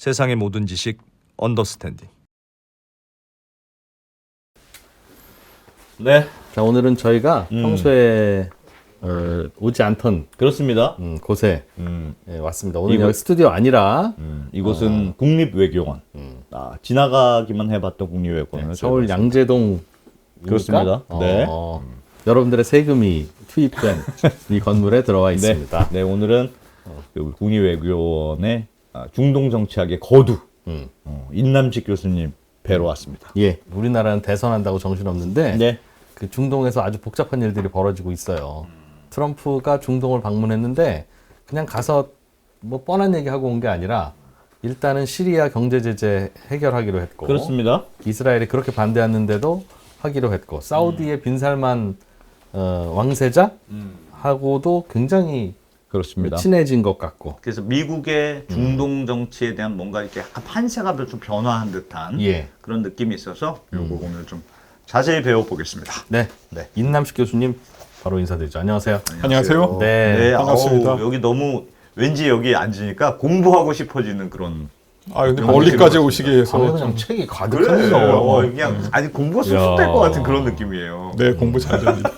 세상의 모든 지식 언더스탠딩. 네, 자, 오늘은 저희가 평소에 오지 않던 그렇습니다. 곳에 왔습니다. 오늘 이곳- 여기 스튜디오 아니라 이곳은 국립외교원. 지나가기만 해봤던 국립외교원을 서울 양재동 그렇습니다. 네. 여러분들의 세금이 투입된 이 건물에 들어와 있습니다. 네, 오늘은 그 국립외교원의 중동 정치학의 거두 인남식 교수님 뵈러 왔습니다. 예, 우리나라는 대선한다고 정신없는데 네, 그 중동에서 아주 복잡한 일들이 벌어지고 있어요. 트럼프가 중동을 방문했는데 그냥 가서 뭐 뻔한 얘기하고 온 게 아니라 일단은 시리아 경제 제재 해결하기로 했고, 그렇습니다. 이스라엘이 그렇게 반대했는데도 하기로 했고, 사우디의 빈살만 왕세자하고도 굉장히 그렇습니다. 친해진 것 같고. 그래서 미국의 중동 정치에 대한 뭔가 이렇게 약간 판세가 좀 변화한 듯한 예. 그런 느낌이 있어서 요거 오늘 좀 자세히 배워보겠습니다. 네, 네. 인남식 교수님 바로 인사드리죠. 안녕하세요. 안녕하세요. 네. 반갑습니다. 어우, 여기 너무 왠지 여기 앉으니까 공부하고 싶어지는 그런. 근데 멀리까지 오시게 해서 그냥 좀, 책이 그래요. 가득하네요. 그냥 아니 공부가 쑥쑥될 것 같은 그런 느낌이에요. 네, 공부 잘 됩니다.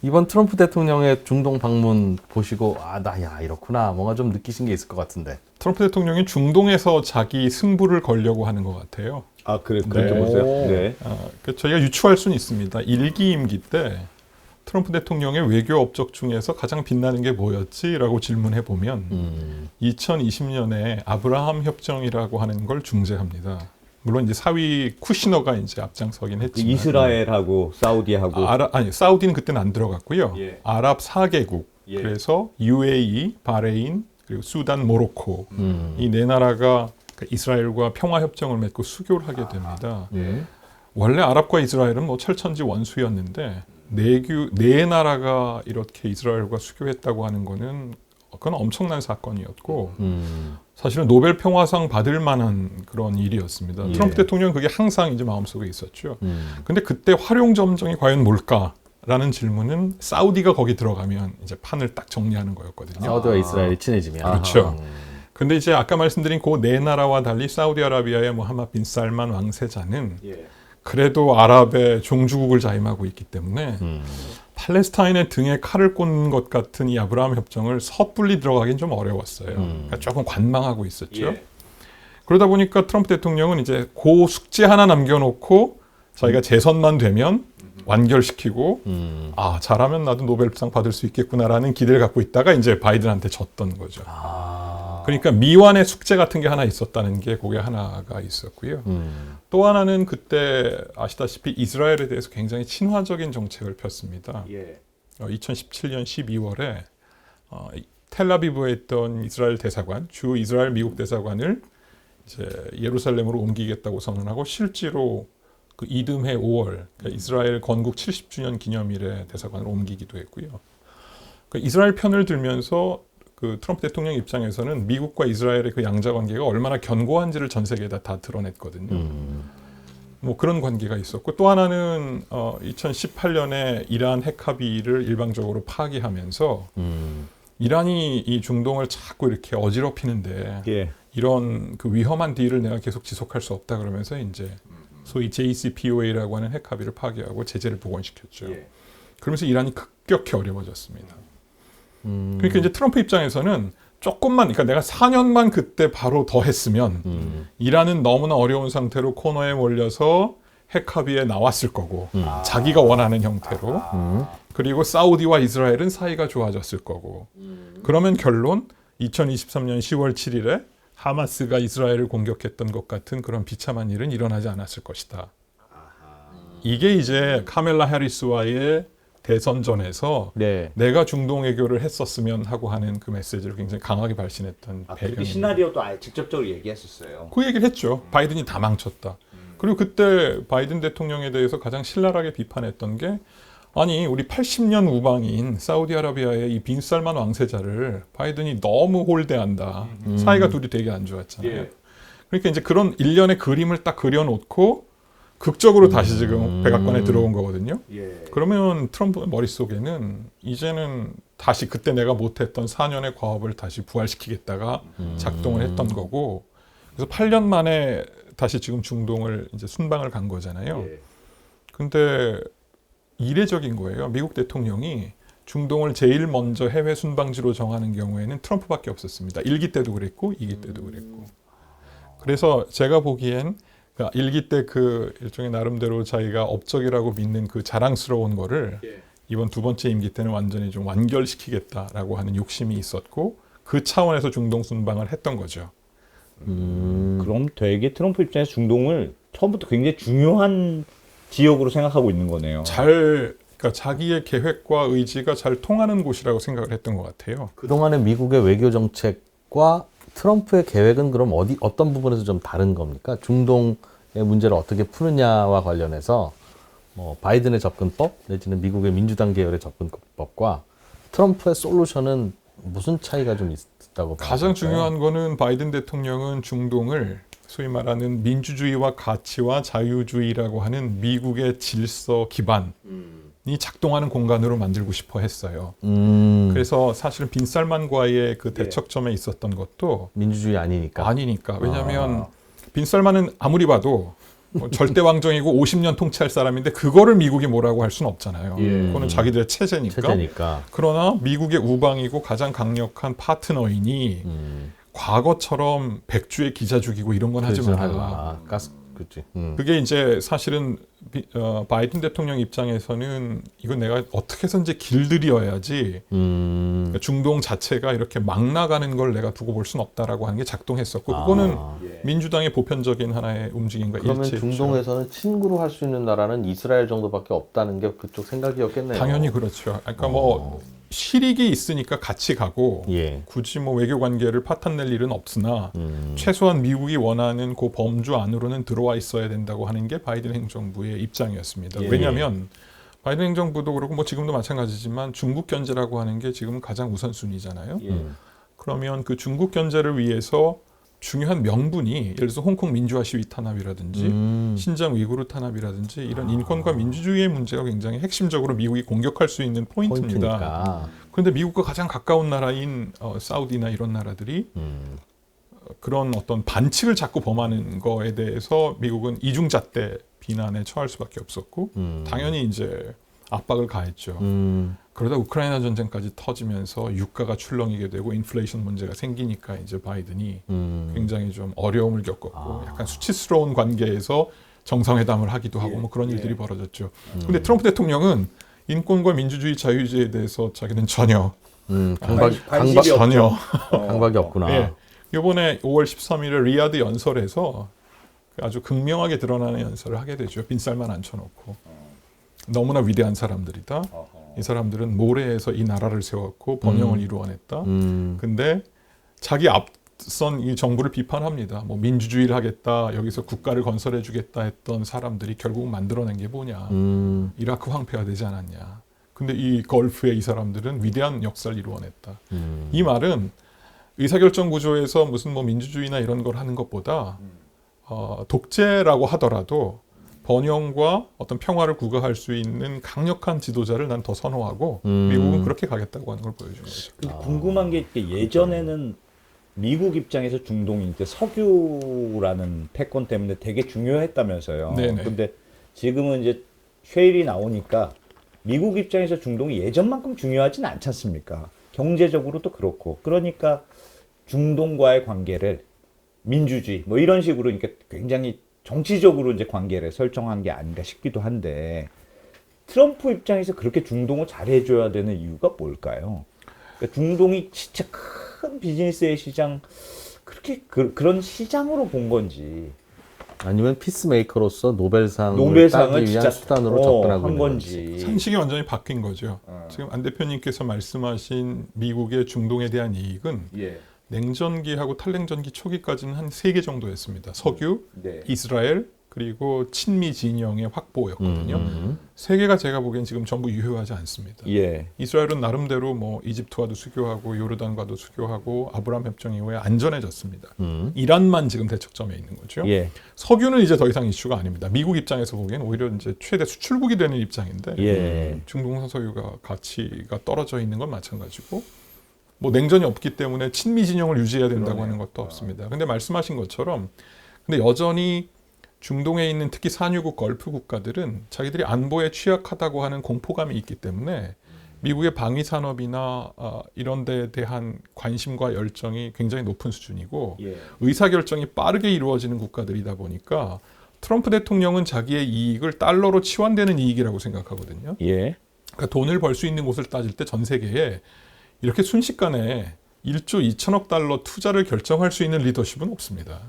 이번 트럼프 대통령의 중동 방문 보시고 야 이렇구나 뭔가 좀 느끼신 게 있을 것 같은데. 트럼프 대통령이 중동에서 자기 승부를 걸려고 하는 것 같아요. 그렇게 네. 보세요. 네. 저희가 유추할 수는 있습니다. 1기 임기 때 트럼프 대통령의 외교 업적 중에서 가장 빛나는 게 뭐였지? 라고 질문해 보면 2020년에 아브라함 협정이라고 하는 걸 중재합니다. 물론 이제 사위 쿠시너가 이제 앞장서긴 했지만 이스라엘하고 사우디하고 사우디는 그때는 안 들어갔고요. 예. 아랍 4개국 예. 그래서 UAE, 바레인 그리고 수단, 모로코 이 네 나라가 이스라엘과 평화 협정을 맺고 수교를 하게 됩니다. 예. 원래 아랍과 이스라엘은 뭐 철천지 원수였는데 네 나라가 이렇게 이스라엘과 수교했다고 하는 거는 그건 엄청난 사건이었고 사실은 노벨 평화상 받을 만한 그런 일이었습니다. 예. 트럼프 대통령은 그게 항상 이제 마음속에 있었죠. 근데 그때 활용 점정이 과연 뭘까라는 질문은 사우디가 거기 들어가면 이제 판을 딱 정리하는 거였거든요. 사우디와 이스라엘이 친해지면. 그렇죠. 근데 이제 아까 말씀드린 그 네 나라와 달리 사우디아라비아의 모하마드 빈 살만 왕세자는 그래도 아랍의 종주국을 자임하고 있기 때문에 팔레스타인의 등에 칼을 꽂는 것 같은 이 아브라함 협정을 섣불리 들어가긴 좀 어려웠어요. 그러니까 조금 관망하고 있었죠. 그러다 보니까 트럼프 대통령은 이제 그 숙제 하나 남겨놓고 자기가 재선만 되면 완결시키고 잘하면 나도 노벨상 받을 수 있겠구나라는 기대를 갖고 있다가 이제 바이든한테 졌던 거죠. 그러니까 미완의 숙제 같은 게 하나 있었다는 게 그게 하나가 있었고요. 또 하나는 그때 아시다시피 이스라엘에 대해서 굉장히 친화적인 정책을 폈습니다. 2017년 12월에 텔아비브에 있던 이스라엘 대사관, 주 이스라엘 미국 대사관을 이제 예루살렘으로 옮기겠다고 선언하고 실제로 그 이듬해 5월 그러니까 이스라엘 건국 70주년 기념일에 대사관을 옮기기도 했고요. 그러니까 이스라엘 편을 들면서 그 트럼프 대통령 입장에서는 미국과 이스라엘의 그 양자 관계가 얼마나 견고한지를 전 세계에다 다 드러냈거든요. 뭐 그런 관계가 있었고 또 하나는 2018년에 이란 핵 합의를 일방적으로 파기하면서 이란이 이 중동을 자꾸 이렇게 어지럽히는데 이런 그 위험한 딜을 내가 계속 지속할 수 없다 그러면서 이제 소위 JCPOA라고 하는 핵 합의를 파기하고 제재를 복원시켰죠. 그러면서 이란이 급격히 어려워졌습니다. 그러니까 이제 트럼프 입장에서는 조금만, 그러니까 내가 4년만 그때 바로 더 했으면 이란은 너무나 어려운 상태로 코너에 몰려서 핵 합의에 나왔을 거고 자기가 원하는 형태로 그리고 사우디와 이스라엘은 사이가 좋아졌을 거고 그러면 결론 2023년 10월 7일에 하마스가 이스라엘을 공격했던 것 같은 그런 비참한 일은 일어나지 않았을 것이다. 이게 이제 카멜라 해리스와의 대선전에서 내가 중동 외교를 했었으면 하고 하는 그 메시지를 굉장히 강하게 발신했던 배경입니다. 시나리오도 아예 직접적으로 얘기했었어요. 그 얘기를 했죠. 바이든이 다 망쳤다. 그리고 그때 바이든 대통령에 대해서 가장 신랄하게 비판했던 게 아니 우리 80년 우방인 사우디아라비아의 이 빈살만 왕세자를 바이든이 너무 홀대한다. 사이가 둘이 되게 안 좋았잖아요. 그러니까 이제 그런 일련의 그림을 딱 그려놓고 극적으로 다시 지금 백악관에 들어온 거거든요. 예. 그러면 트럼프 머릿속에는 이제는 다시 그때 내가 못했던 4년의 과업을 다시 부활시키겠다가 작동을 했던 거고, 그래서 8년 만에 다시 지금 중동을 이제 순방을 간 거잖아요. 예. 근데 이례적인 거예요. 미국 대통령이 중동을 제일 먼저 해외 순방지로 정하는 경우에는 트럼프밖에 없었습니다. 1기 때도 그랬고 2기 때도 그랬고. 그래서 제가 보기엔 1기 때 그 일종의 나름대로 자기가 업적이라고 믿는 그 자랑스러운 거를 이번 두 번째 임기 때는 완전히 좀 완결시키겠다라고 하는 욕심이 있었고, 그 차원에서 중동 순방을 했던 거죠. 그럼 되게 트럼프 입장에서 중동을 처음부터 굉장히 중요한 지역으로 생각하고 있는 거네요. 그러니까 자기의 계획과 의지가 잘 통하는 곳이라고 생각을 했던 것 같아요. 그동안의 미국의 외교 정책과 트럼프의 계획은 그럼 어떤 부분에서 좀 다른 겁니까? 중동의 문제를 어떻게 푸느냐와 관련해서 뭐 바이든의 접근법 내지는 미국의 민주당 계열의 접근법과 트럼프의 솔루션은 무슨 차이가 좀 있다고 봐요? 가장 중요한 거는 바이든 대통령은 중동을 소위 말하는 민주주의와 가치와 자유주의라고 하는 미국의 질서 기반이 작동하는 공간으로 만들고 싶어 했어요. 그래서 사실은 빈살만과의 그 대척점에 있었던 것도 민주주의 아니니까. 아니니까. 왜냐하면 빈살만은 아무리 봐도 뭐 절대 왕정이고 50년 통치할 사람인데 그거를 미국이 뭐라고 할 수는 없잖아요. 그거는 자기들의 체제니까. 그러나 미국의 우방이고 가장 강력한 파트너이니 과거처럼 백주에 기자 죽이고 이런 건 하지 말아라. 그렇지. 그게 이제 사실은 바이든 대통령 입장에서는 이건 내가 어떻게 해서든지 길들여야지 그러니까 중동 자체가 이렇게 막 나가는 걸 내가 두고 볼 수는 없다라고 하는 게 작동했었고, 그거는 민주당의 보편적인 하나의 움직임과 그러면 일치했죠. 중동에서는 친구로 할 수 있는 나라는 이스라엘 정도밖에 없다는 게 그쪽 생각이었겠네요. 당연히 그렇죠. 그러니까 뭐 실익이 있으니까 같이 가고 굳이 뭐 외교 관계를 파탄 낼 일은 없으나 최소한 미국이 원하는 그 범주 안으로는 들어와 있어야 된다고 하는 게 바이든 행정부의 입장이었습니다. 왜냐하면 바이든 행정부도 그렇고 뭐 지금도 마찬가지지만 중국 견제라고 하는 게 지금 가장 우선순위잖아요. 그러면 그 중국 견제를 위해서 중요한 명분이 예를 들어서 홍콩 민주화 시위 탄압이라든지 신장 위구르 탄압이라든지 이런 인권과 민주주의의 문제가 굉장히 핵심적으로 미국이 공격할 수 있는 포인트입니다. 그런데 미국과 가장 가까운 나라인 사우디나 이런 나라들이 그런 어떤 반칙을 자꾸 범하는 거에 대해서 미국은 이중잣대 비난에 처할 수밖에 없었고 당연히 이제 압박을 가했죠. 그러다 우크라이나 전쟁까지 터지면서 유가가 출렁이게 되고 인플레이션 문제가 생기니까 이제 바이든이 굉장히 좀 어려움을 겪었고 약간 수치스러운 관계에서 정상회담을 하기도 하고 뭐 그런 일들이 벌어졌죠. 근데 트럼프 대통령은 인권과 민주주의, 자유주의에 대해서 자기는 전혀 강박이 없구나. 예. 이번에 5월 13일에 리야드 연설에서 아주 극명하게 드러나는 연설을 하게 되죠. 빈살만 앉혀놓고 너무나 위대한 사람들이다. 이 사람들은 모래에서 이 나라를 세웠고 번영을 이루어냈다. 근데 자기 앞선 이 정부를 비판합니다. 뭐 민주주의를 하겠다, 여기서 국가를 건설해주겠다 했던 사람들이 결국 만들어낸 게 뭐냐. 이라크 황폐화 되지 않았냐. 근데 이 걸프의 이 사람들은 위대한 역사를 이루어냈다. 이 말은 의사결정 구조에서 무슨 뭐 민주주의나 이런 걸 하는 것보다 독재라고 하더라도 번영과 어떤 평화를 구가할 수 있는 강력한 지도자를 난 더 선호하고 미국은 그렇게 가겠다고 하는 걸 보여준 거죠. 근데 궁금한 게 예전에는 미국 입장에서 중동이 이제 석유라는 패권 때문에 되게 중요했다면서요. 네네. 근데 지금은 이제 쉐일이 나오니까 미국 입장에서 중동이 예전만큼 중요하진 않지 않습니까? 경제적으로도 그렇고. 그러니까 중동과의 관계를 민주주의 뭐 이런 식으로 그러니까 굉장히 정치적으로 이제 관계를 설정한 게 아닌가 싶기도 한데, 트럼프 입장에서 그렇게 중동을 잘해줘야 되는 이유가 뭘까요? 그러니까 중동이 진짜 큰 비즈니스의 시장, 그렇게 그런 시장으로 본 건지, 아니면 피스메이커로서 노벨상을 노벨상을 따기 위한 진짜 수단으로 접근하고 한 있는 건지. 상식이 완전히 바뀐 거죠. 지금 안 대표님께서 말씀하신 미국의 중동에 대한 이익은 냉전기하고 탈냉전기 초기까지는 한 3개 정도였습니다. 석유, 이스라엘, 그리고 친미 진영의 확보였거든요. 세 개가 제가 보기엔 지금 전부 유효하지 않습니다. 예. 이스라엘은 나름대로 뭐 이집트와도 수교하고 요르단과도 수교하고 아브라함 협정 이후에 안전해졌습니다. 이란만 지금 대척점에 있는 거죠. 예. 석유는 이제 더 이상 이슈가 아닙니다. 미국 입장에서 보기엔 오히려 이제 최대 수출국이 되는 입장인데 예. 중동 석유가 가치가 떨어져 있는 건 마찬가지고 뭐 냉전이 없기 때문에 친미 진영을 유지해야 된다고 하는 것도 없습니다. 근데 말씀하신 것처럼 근데 여전히 중동에 있는 특히 산유국 걸프 국가들은 자기들이 안보에 취약하다고 하는 공포감이 있기 때문에 미국의 방위 산업이나 이런 데에 대한 관심과 열정이 굉장히 높은 수준이고 예. 의사결정이 빠르게 이루어지는 국가들이다 보니까 트럼프 대통령은 자기의 이익을 달러로 치환되는 이익이라고 생각하거든요. 예. 그러니까 돈을 벌 수 있는 곳을 따질 때 전 세계에 이렇게 순식간에 1조 2천억 달러 투자를 결정할 수 있는 리더십은 없습니다.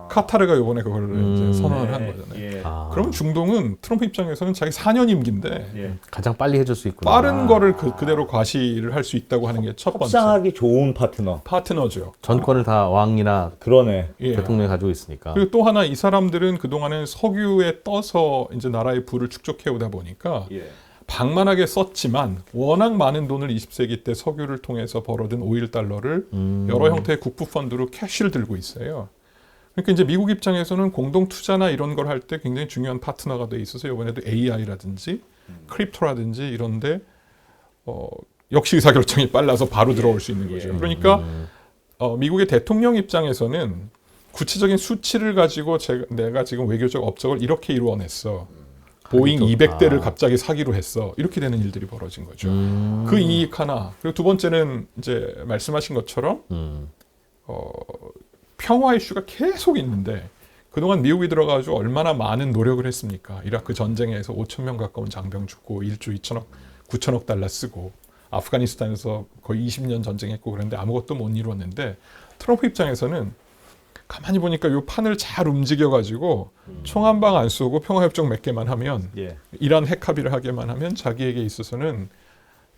카타르가 이번에 그걸 이제 선언을 한 거잖아요. 예. 그러면 중동은 트럼프 입장에서는 자기 4년 임기인데 예. 가장 빨리 해줄 수 있구나. 빠른 거를 그대로 과시를 할 수 있다고 하는 게 첫 번째 협상하기 좋은 파트너. 파트너죠. 전권을 다 왕이나 그러네. 예. 대통령이 가지고 있으니까. 그리고 또 하나 이 사람들은 그동안은 석유에 떠서 이제 나라의 부를 축적해 오다 보니까 예. 방만하게 썼지만 워낙 많은 돈을 20세기 때 석유를 통해서 벌어든 오일 달러를 여러 형태의 국부 펀드로 캐시를 들고 있어요. 그러니까 이제 미국 입장에서는 공동 투자나 이런 걸 할 때 굉장히 중요한 파트너가 돼 있어서 이번에도 AI라든지 크립토라든지 이런데 역시 의사결정이 빨라서 바로 들어올 수 있는 거죠. 그러니까 미국의 대통령 입장에서는 구체적인 수치를 가지고 내가 지금 외교적 업적을 이렇게 이루어냈어. 보잉 200대를 갑자기 사기로 했어. 이렇게 되는 일들이 벌어진 거죠. 그 이익 하나. 그리고 두 번째는 이제 말씀하신 것처럼 평화 이슈가 계속 있는데 그동안 미국이 들어가지고 얼마나 많은 노력을 했습니까? 이라크 전쟁에서 5천 명 가까운 장병 죽고 1조 9천억 달러 쓰고 아프가니스탄에서 거의 20년 전쟁했고 그런데 아무것도 못 이루었는데 트럼프 입장에서는 가만히 보니까 이 판을 잘 움직여가지고 총 한 방 안 쏘고 평화협정 몇 개만 하면 예. 이란 핵 합의를 하게만 하면 자기에게 있어서는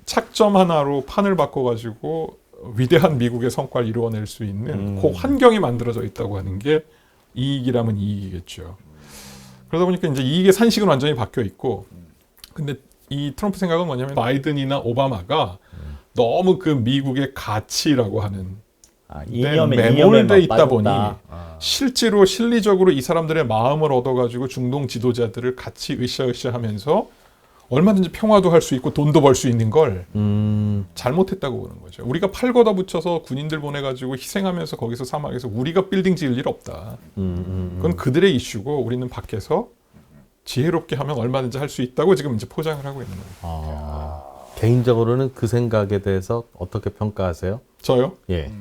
착점 하나로 판을 바꿔가지고 위대한 미국의 성과를 이루어낼 수 있는 그 환경이 만들어져 있다고 하는 게 이익이라면 이익이겠죠. 그러다 보니까 이제 이익의 산식은 완전히 바뀌어 있고 근데 이 트럼프 생각은 뭐냐면 바이든이나 오바마가 너무 그 미국의 가치라고 하는 매몰돼 있다 보니 실제로 실리적으로 이 사람들의 마음을 얻어가지고 중동 지도자들을 같이 으쌰으쌰하면서 얼마든지 평화도 할 수 있고 돈도 벌 수 있는 걸 잘못했다고 보는 거죠. 우리가 팔 걷어 붙여서 군인들 보내가지고 희생하면서 거기서 사막에서 우리가 빌딩 지을 일 없다. 그건 그들의 이슈고 우리는 밖에서 지혜롭게 하면 얼마든지 할 수 있다고 지금 이제 포장을 하고 있는 거예요. 개인적으로는 그 생각에 대해서 어떻게 평가하세요? 저요? 예.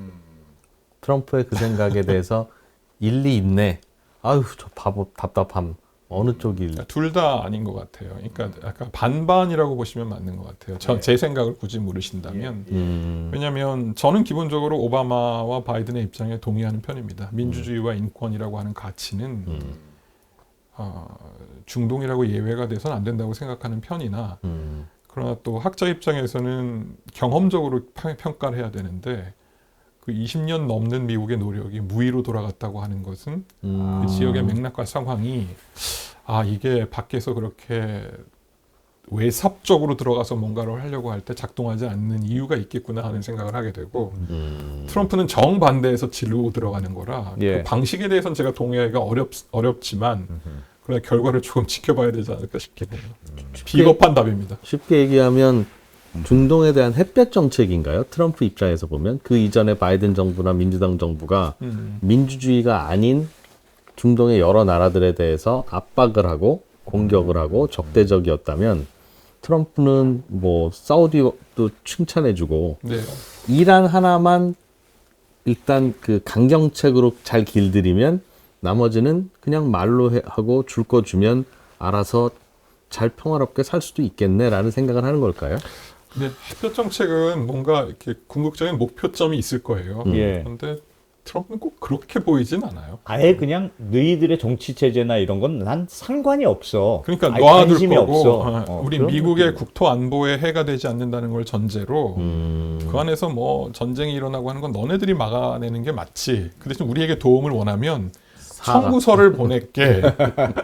트럼프의 그 생각에 대해서 일리 있네. 아유, 저 바보 답답함. 어느 쪽이 둘 다 아닌 것 같아요. 그러니까 약간 반반이라고 보시면 맞는 것 같아요. 제 생각을 굳이 물으신다면. 왜냐하면 저는 기본적으로 오바마와 바이든의 입장에 동의하는 편입니다. 민주주의와 인권이라고 하는 가치는 중동이라고 예외가 돼서는 안 된다고 생각하는 편이나 그러나 또 학자 입장에서는 경험적으로 평가를 해야 되는데 그 20년 넘는 미국의 노력이 무의로 돌아갔다고 하는 것은 그 지역의 맥락과 상황이 이게 밖에서 그렇게 외삽적으로 들어가서 뭔가를 하려고 할 때 작동하지 않는 이유가 있겠구나 하는 생각을 하게 되고 트럼프는 정반대에서 질로 들어가는 거라 예. 그 방식에 대해서는 제가 동의하기가 어렵지만 그러나 결과를 조금 지켜봐야 되지 않을까 싶긴 해요. 비겁한 답입니다. 쉽게 얘기하면 중동에 대한 햇볕 정책인가요? 트럼프 입장에서 보면 그 이전에 바이든 정부나 민주당 정부가 민주주의가 아닌 중동의 여러 나라들에 대해서 압박을 하고 공격을 하고 적대적이었다면 트럼프는 뭐 사우디도 칭찬해주고 네. 이란 하나만 일단 그 강경책으로 잘 길들이면 나머지는 그냥 말로 하고 줄 거 주면 알아서 잘 평화롭게 살 수도 있겠네라는 생각을 하는 걸까요? 근데 햇볕 정책은 뭔가 이렇게 궁극적인 목표점이 있을 거예요. 예. 그런데 트럼프는 꼭 그렇게 보이진 않아요. 아예 그냥 너희들의 정치 체제나 이런 건 난 상관이 없어. 그러니까 아예 놔둘 관심이 거고 없어. 우리 그런 미국의 느낌. 국토 안보에 해가 되지 않는다는 걸 전제로 그 안에서 뭐 전쟁이 일어나고 하는 건 너네들이 막아내는 게 맞지. 그 대신 우리에게 도움을 원하면 청구서를 보낼게.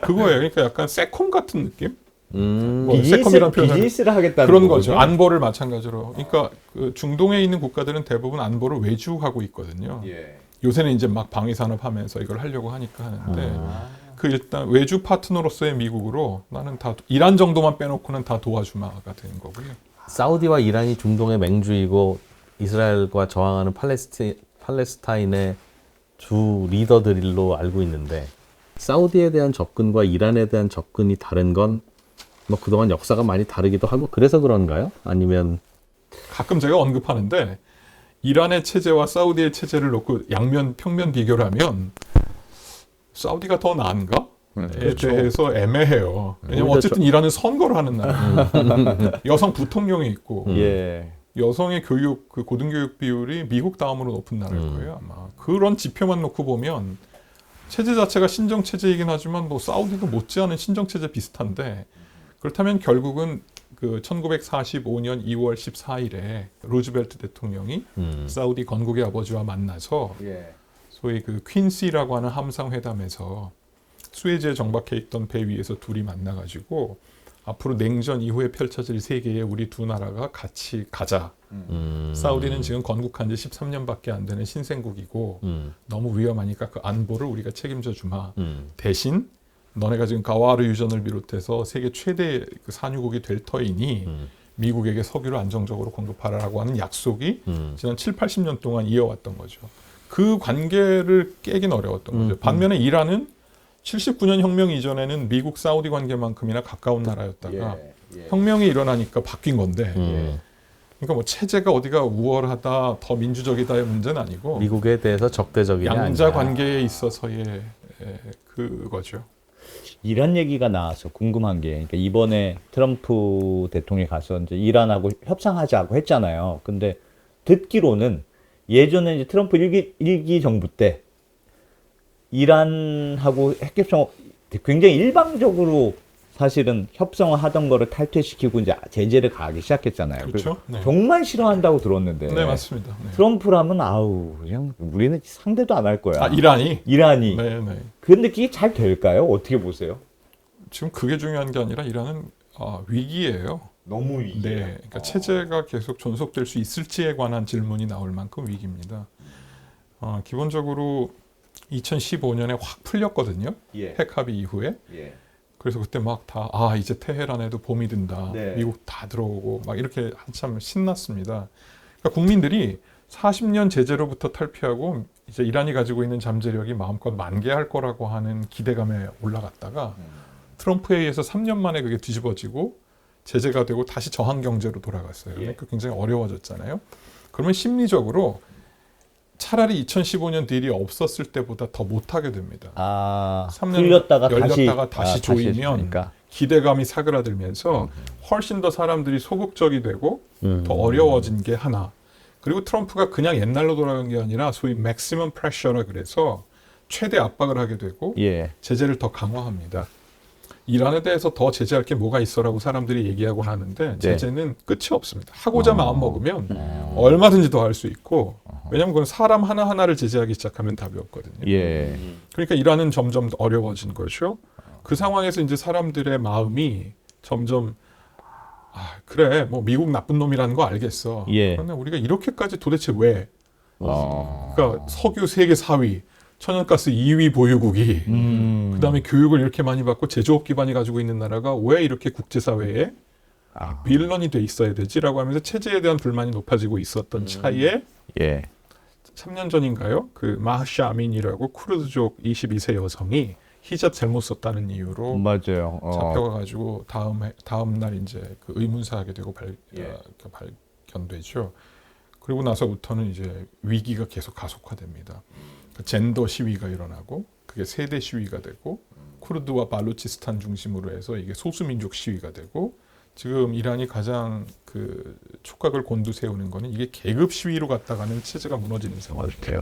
그거예요. 그러니까 약간 세콤 같은 느낌? 뭐 비즈니스, 세콤이라는 표현은 비즈니스를 하겠다는 그런 거군요. 거죠. 안보를 마찬가지로. 그러니까 그 중동에 있는 국가들은 대부분 안보를 외주하고 있거든요. 예. 요새는 이제 막 방위산업 하면서 이걸 하려고 하니까 하는데 그 일단 외주 파트너로서의 미국으로 나는 다 이란 정도만 빼놓고는 다 도와주마가 되는 거고요. 사우디와 이란이 중동의 맹주이고 이스라엘과 저항하는 팔레스타인의 주 리더들로 알고 있는데 사우디에 대한 접근과 이란에 대한 접근이 다른 건 뭐 그동안 역사가 많이 다르기도 하고 그래서 그런가요? 아니면 가끔 제가 언급하는데 이란의 체제와 사우디의 체제를 놓고 양면 평면 비교를 하면 사우디가 더 나은가? 에 대해서 애매해요. 왜냐면 어쨌든 이란은 선거를 하는 나라. 여성 부통령이 있고 예. 여성의 교육 그 고등교육 비율이 미국 다음으로 높은 나라일 거예요 아마. 그런 지표만 놓고 보면 체제 자체가 신정 체제이긴 하지만 뭐 사우디도 못지않은 신정 체제 비슷한데 그렇다면 결국은 그 1945년 2월 14일에 루즈벨트 대통령이 사우디 건국의 아버지와 만나서 예. 소위 그 퀸시라고 하는 함상 회담에서 수에즈에 정박해 있던 배 위에서 둘이 만나가지고 앞으로 냉전 이후에 펼쳐질 세계에 우리 두 나라가 같이 가자. 사우디는 지금 건국한 지 13년밖에 안 되는 신생국이고 너무 위험하니까 그 안보를 우리가 책임져 주마. 대신 너네가 지금 가와르 유전을 비롯해서 세계 최대 그 산유국이 될 터이니 미국에게 석유를 안정적으로 공급하라고 하는 약속이 지난 7, 80년 동안 이어왔던 거죠. 그 관계를 깨긴 어려웠던 거죠. 반면에 이란은 79년 혁명 이전에는 미국 사우디 관계만큼이나 가까운 나라였다가 혁명이 일어나니까 바뀐 건데 그러니까 뭐 체제가 어디가 우월하다 더 민주적이다의 문제는 아니고 미국에 대해서 적대적이냐 양자 아니냐. 관계에 있어서의 그거죠. 이란 얘기가 나와서 궁금한 게, 그러니까 이번에 트럼프 대통령이 가서 이제 이란하고 협상하자고 했잖아요. 근데 듣기로는 예전에 이제 트럼프 일기 정부 때 이란하고 핵협상 굉장히 일방적으로 사실은 협상을 하던 거를 탈퇴시키고 이제 제재를 가하기 시작했잖아요. 그렇죠. 네. 정말 싫어한다고 들었는데. 네, 맞습니다. 네. 트럼프라면 아우 그냥 우리는 상대도 안 할 거야. 아, 이란이? 이란이. 네, 네. 근데 그게 잘 될까요? 어떻게 보세요? 지금 그게 중요한 게 아니라 이란은 위기예요. 너무 위기야. 네, 그러니까 체제가 계속 존속될 수 있을지에 관한 질문이 나올 만큼 위기입니다. 기본적으로 2015년에 확 풀렸거든요. 예. 핵 합의 이후에. 예. 그래서 그때 막 다 이제 테헤란에도 봄이 든다. 네. 미국 다 들어오고 막 이렇게 한참 신났습니다. 그러니까 국민들이 40년 제재로부터 탈피하고 이제 이란이 가지고 있는 잠재력이 마음껏 만개할 거라고 하는 기대감에 올라갔다가 트럼프에 의해서 3년 만에 그게 뒤집어지고 제재가 되고 다시 저항 경제로 돌아갔어요. 그러니까 굉장히 어려워졌잖아요. 그러면 심리적으로 차라리 2015년 딜이 없었을 때보다 더 못하게 됩니다. 3년 풀렸다가 열렸다가 다시 조이면 했으니까. 기대감이 사그라들면서 훨씬 더 사람들이 소극적이 되고 더 어려워진 게 하나. 그리고 트럼프가 그냥 옛날로 돌아간 게 아니라 소위 맥시멈 프레셔라 그래서 최대 압박을 하게 되고 예. 제재를 더 강화합니다. 이란에 대해서 더 제재할 게 뭐가 있어라고 사람들이 얘기하곤 하는데 제재는 끝이 없습니다. 하고자 마음 먹으면 얼마든지 더 할 수 있고 왜냐하면 그건 사람 하나하나를 제재하기 시작하면 답이 없거든요. 예. 그러니까 이란은 점점 더 어려워진 거죠. 그 상황에서 이제 사람들의 마음이 점점 그래 뭐 미국 나쁜 놈이라는 거 알겠어. 예. 그런데 우리가 이렇게까지 도대체 왜? 그러니까 석유 세계 4위, 천연가스 2위 보유국이 그다음에 교육을 이렇게 많이 받고 제조업 기반이 가지고 있는 나라가 왜 이렇게 국제사회에 빌런이 돼 있어야 되지라고 하면서 체제에 대한 불만이 높아지고 있었던 차이에 예. 3년 전인가요? 그 마하샤 아민이라고 쿠르드족 22세 여성이 히잡 잘못 썼다는 이유로 맞아요. 잡혀가지고 다음 날 이제 그 의문사하게 되고 발견되죠. 그리고 나서부터는 이제 위기가 계속 가속화됩니다. 젠더 시위가 일어나고 그게 세대 시위가 되고 쿠르드와 발루치스탄 중심으로 해서 이게 소수민족 시위가 되고 지금 이란이 가장 그 촉각을 곤두세우는 거는 이게 계급 시위로 갔다가는 체제가 무너지는 상황이에요.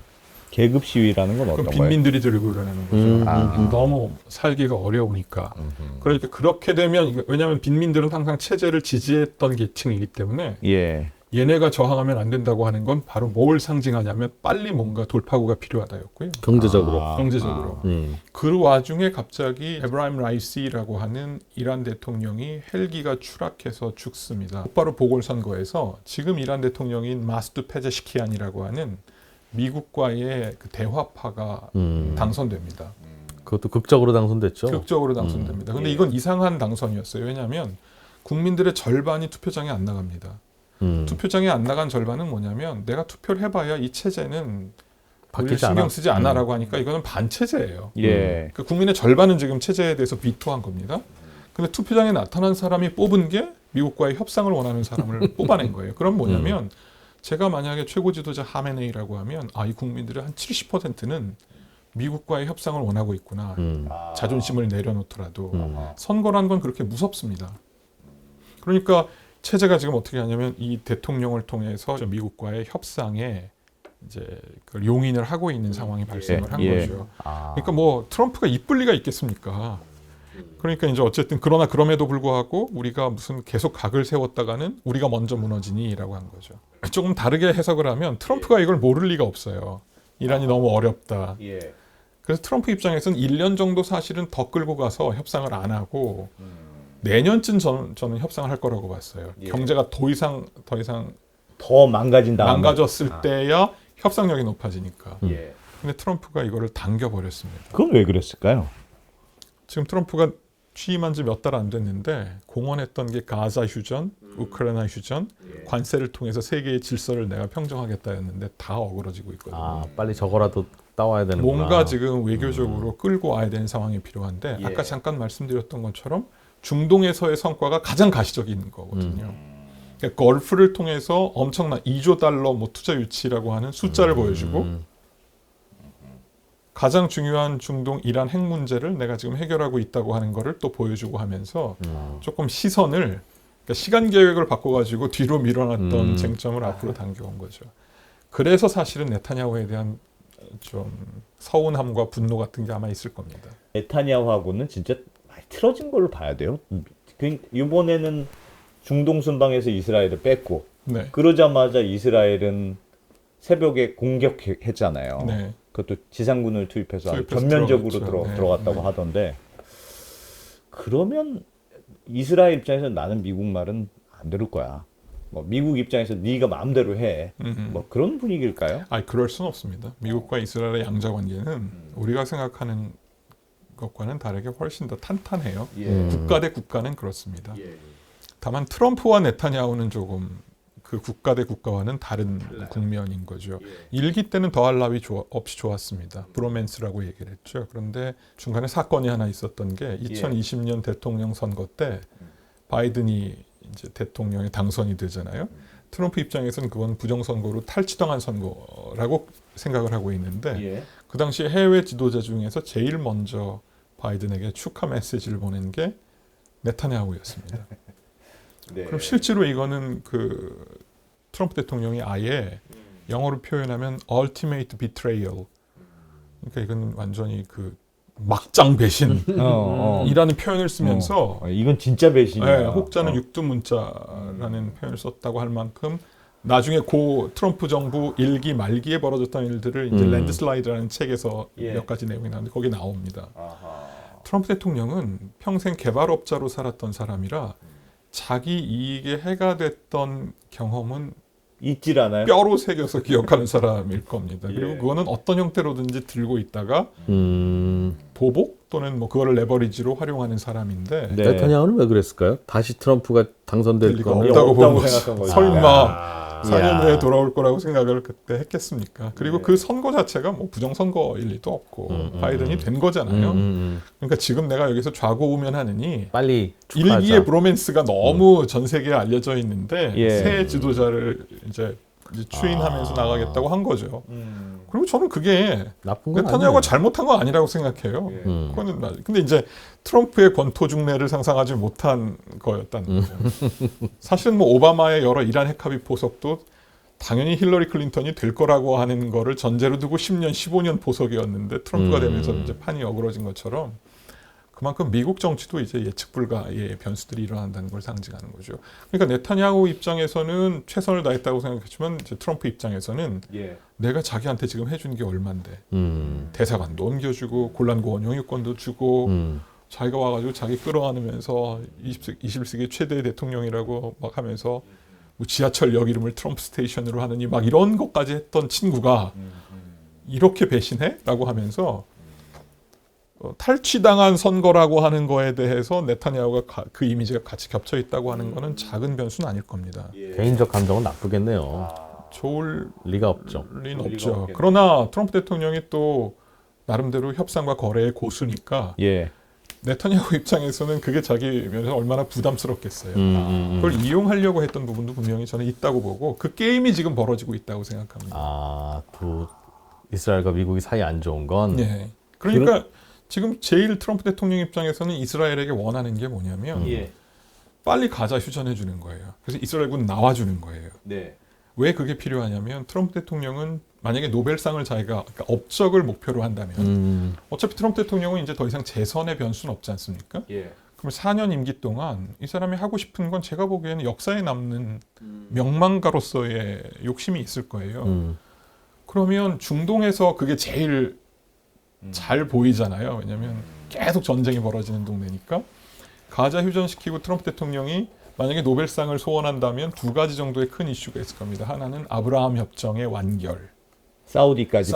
계급 시위라는 건 어떤 그럼 거예요? 빈민들이 들고 일어나는 거죠. 너무 살기가 어려우니까. 그러니까 그렇게 되면 왜냐하면 빈민들은 항상 체제를 지지했던 계층이기 때문에 예. 얘네가 저항하면 안 된다고 하는 건 바로 뭘 상징하냐면 빨리 뭔가 돌파구가 필요하다였고요. 경제적으로. 경제적으로. 그 와중에 갑자기 에브라임 라이시라고 하는 이란 대통령이 헬기가 추락해서 죽습니다. 곧바로 보궐선거에서 지금 이란 대통령인 마스두 페제시키안이라고 하는 미국과의 그 대화파가 당선됩니다. 그것도 극적으로 당선됐죠. 극적으로 당선됩니다. 근데 이건 이상한 당선이었어요. 왜냐하면 국민들의 절반이 투표장에 안 나갑니다. 투표장에 안 나간 절반은 뭐냐면 내가 투표를 해봐야 이 체제는 우리를 바뀌지 신경 않아. 쓰지 않아라고 하니까 이거는 반체제예요. 예. 그 국민의 절반은 지금 체제에 대해서 비토한 겁니다. 근데 투표장에 나타난 사람이 뽑은 게 미국과의 협상을 원하는 사람을 뽑아낸 거예요. 그럼 뭐냐면 제가 만약에 최고 지도자 하메네이라고 하면 이 국민들의 한 70%는 미국과의 협상을 원하고 있구나. 자존심을 내려놓더라도 선거란 건 그렇게 무섭습니다. 그러니까 체제가 지금 어떻게 하냐면 이 대통령을 통해서 미국과의 협상에 이제 그 용인을 하고 있는 상황이 발생을 한 거죠. 그러니까 뭐 트럼프가 이쁠 리가 있겠습니까? 그러니까 이제 어쨌든 그러나 그럼에도 불구하고 우리가 무슨 계속 각을 세웠다가는 우리가 먼저 무너지니라고 한 거죠. 조금 다르게 해석을 하면 트럼프가 이걸 모를 리가 없어요. 이란이 너무 어렵다. 그래서 트럼프 입장에서는 1년 정도 사실은 더 끌고 가서 협상을 안 하고 내년쯤 저는 협상을 할 거라고 봤어요. 경제가 더 이상 더 망가진 다음에. 망가졌을 때야 협상력이 높아지니까. 근데 트럼프가 이거를 당겨버렸습니다. 그건 왜 그랬을까요? 지금 트럼프가 취임한 지 몇 달 안 됐는데 공언했던 게 가자 휴전, 우크라이나 휴전, 관세를 통해서 세계의 질서를 내가 평정하겠다였는데 다 어그러지고 있거든요. 빨리 저거라도 따와야 되는구나. 뭔가 지금 외교적으로 끌고 와야 되는 상황이 필요한데 아까 잠깐 말씀드렸던 것처럼 중동에서의 성과가 가장 가시적인 거거든요. 그러니까 걸프를 통해서 엄청난 2조 달러 뭐 투자 유치라고 하는 숫자를 보여주고 가장 중요한 중동 이란 핵 문제를 내가 지금 해결하고 있다고 하는 거를 또 보여주고 하면서 조금 시선을 그러니까 시간 계획을 바꿔가지고 뒤로 밀어놨던 쟁점을 앞으로 당겨온 거죠. 그래서 사실은 네타냐후에 대한 좀 서운함과 분노 같은 게 아마 있을 겁니다. 네타냐후하고는 진짜 많이 틀어진 걸로 봐야 돼요. 이번에는 중동 순방에서 이스라엘을 뺐고 네. 그러자마자 이스라엘은 새벽에 공격했잖아요. 네. 그것도 지상군을 투입해서 아주 투입해서 전면적으로 들어갔죠. 들어갔다고 하던데 그러면 이스라엘 입장에서 나는 미국 말은 안 들을 거야. 뭐 미국 입장에서 네가 마음대로 해. 뭐 그런 분위기일까요? 그럴 수는 없습니다. 미국과 이스라엘의 양자 관계는 우리가 생각하는 것과는 다르게 훨씬 더 탄탄해요. 국가 대 국가는 그렇습니다. 다만 트럼프와 네타냐후는 조금 그 국가 대 국가와는 다른 국면인 거죠. 일기 때는 더할 나위 없이 좋았습니다. 브로맨스라고 얘기를 했죠. 그런데 중간에 사건이 하나 있었던 게 2020년 대통령 선거 때 바이든이 이제 대통령에 당선이 되잖아요. 트럼프 입장에서는 그건 부정선거로 탈취당한 선거라고 생각을 하고 있는데 그 당시 해외 지도자 중에서 제일 먼저 바이든에게 축하 메시지를 보낸 게 네타냐후였습니다. 그럼 실제로 이거는 그 트럼프 대통령이 아예 영어로 표현하면 ultimate betrayal. 그러니까 이건 완전히 그 막장 배신이라는 표현을 쓰면서 이건 진짜 배신이야. 혹자는 육두문자라는 표현을 썼다고 할 만큼 나중에 고 트럼프 정부 일기 말기에 벌어졌던 일들을 이제 랜드슬라이드라는 책에서 몇 가지 내용이 나오는데 거기 나옵니다. 트럼프 대통령은 평생 개발업자로 살았던 사람이라 자기 이익에 해가 됐던 경험은 잊질 않아요. 뼈로 새겨서 기억하는 사람일 겁니다. 그리고 그거는 어떤 형태로든지 들고 있다가 보복 또는 뭐 그거를 레버리지로 활용하는 사람인데 네타냐후는 왜 그랬을까요? 다시 트럼프가 당선될 리가 거는 없다고 본 거지. 생각한 거죠. 설마 4년 후에 돌아올 거라고 생각을 그때 했겠습니까? 그리고 그 선거 자체가 뭐 부정선거일 리도 없고 바이든이 된 거잖아요. 그러니까 지금 내가 여기서 좌고우면하느니 빨리 축하하자. 일기의 브로맨스가 너무 전 세계에 알려져 있는데 새 지도자를 이제 추인하면서 나가겠다고 한 거죠. 그리고 저는 그게 나쁜 건 네타냐후가 아니에요. 잘못한 건 아니라고 생각해요. 그거는 근데 이제 트럼프의 권토중례를 상상하지 못한 거였다는 거죠. 사실은 뭐 오바마의 여러 이란 핵합의 포석도 당연히 힐러리 클린턴이 될 거라고 하는 거를 전제로 두고 10년, 15년 포석이었는데 트럼프가 되면서 이제 판이 어그러진 것처럼 그만큼 미국 정치도 이제 예측 불가의 변수들이 일어난다는 걸 상징하는 거죠. 그러니까 네타냐후 입장에서는 최선을 다했다고 생각했지만 이제 트럼프 입장에서는 내가 자기한테 지금 해준 게 얼만데 대사관도 옮겨주고 골란고 원용유권도 주고 자기가 와가지고 자기 끌어안으면서 21세기 최대 대통령이라고 막 하면서 뭐 지하철역 이름을 트럼프 스테이션으로 하느니 막 이런 것까지 했던 친구가 이렇게 배신해? 라고 하면서 탈취당한 선거라고 하는 거에 대해서 네타냐후가 그 이미지가 같이 겹쳐 있다고 하는 거는 작은 변수는 아닐 겁니다. 개인적 감정은 나쁘겠네요. 좋을 리가 없죠. 리는 없죠. 그러나 트럼프 대통령이 또 나름대로 협상과 거래의 고수니까 예. 네타냐후 입장에서는 그게 자기 면에서 얼마나 부담스럽겠어요. 그걸 이용하려고 했던 부분도 분명히 저는 있다고 보고 그 게임이 지금 벌어지고 있다고 생각합니다. 두 이스라엘과 미국이 사이 안 좋은 건 네. 그러니까 지금 제일 트럼프 대통령 입장에서는 이스라엘에게 원하는 게 뭐냐면 빨리 가자 휴전해 주는 거예요. 그래서 이스라엘군 나와주는 거예요. 왜 그게 필요하냐면 트럼프 대통령은 만약에 노벨상을 자기가 그러니까 업적을 목표로 한다면 어차피 트럼프 대통령은 이제 더 이상 재선의 변수는 없지 않습니까? 그럼 4년 임기 동안 이 사람이 하고 싶은 건 제가 보기에는 역사에 남는 명망가로서의 욕심이 있을 거예요. 그러면 중동에서 그게 제일 잘 보이잖아요. 왜냐하면 계속 전쟁이 벌어지는 동네니까. 가자 휴전시키고 트럼프 대통령이 만약에 노벨상을 소원한다면 두 가지 정도의 큰 이슈가 있을 겁니다. 하나는 아브라함 협정의 완결. 사우디까지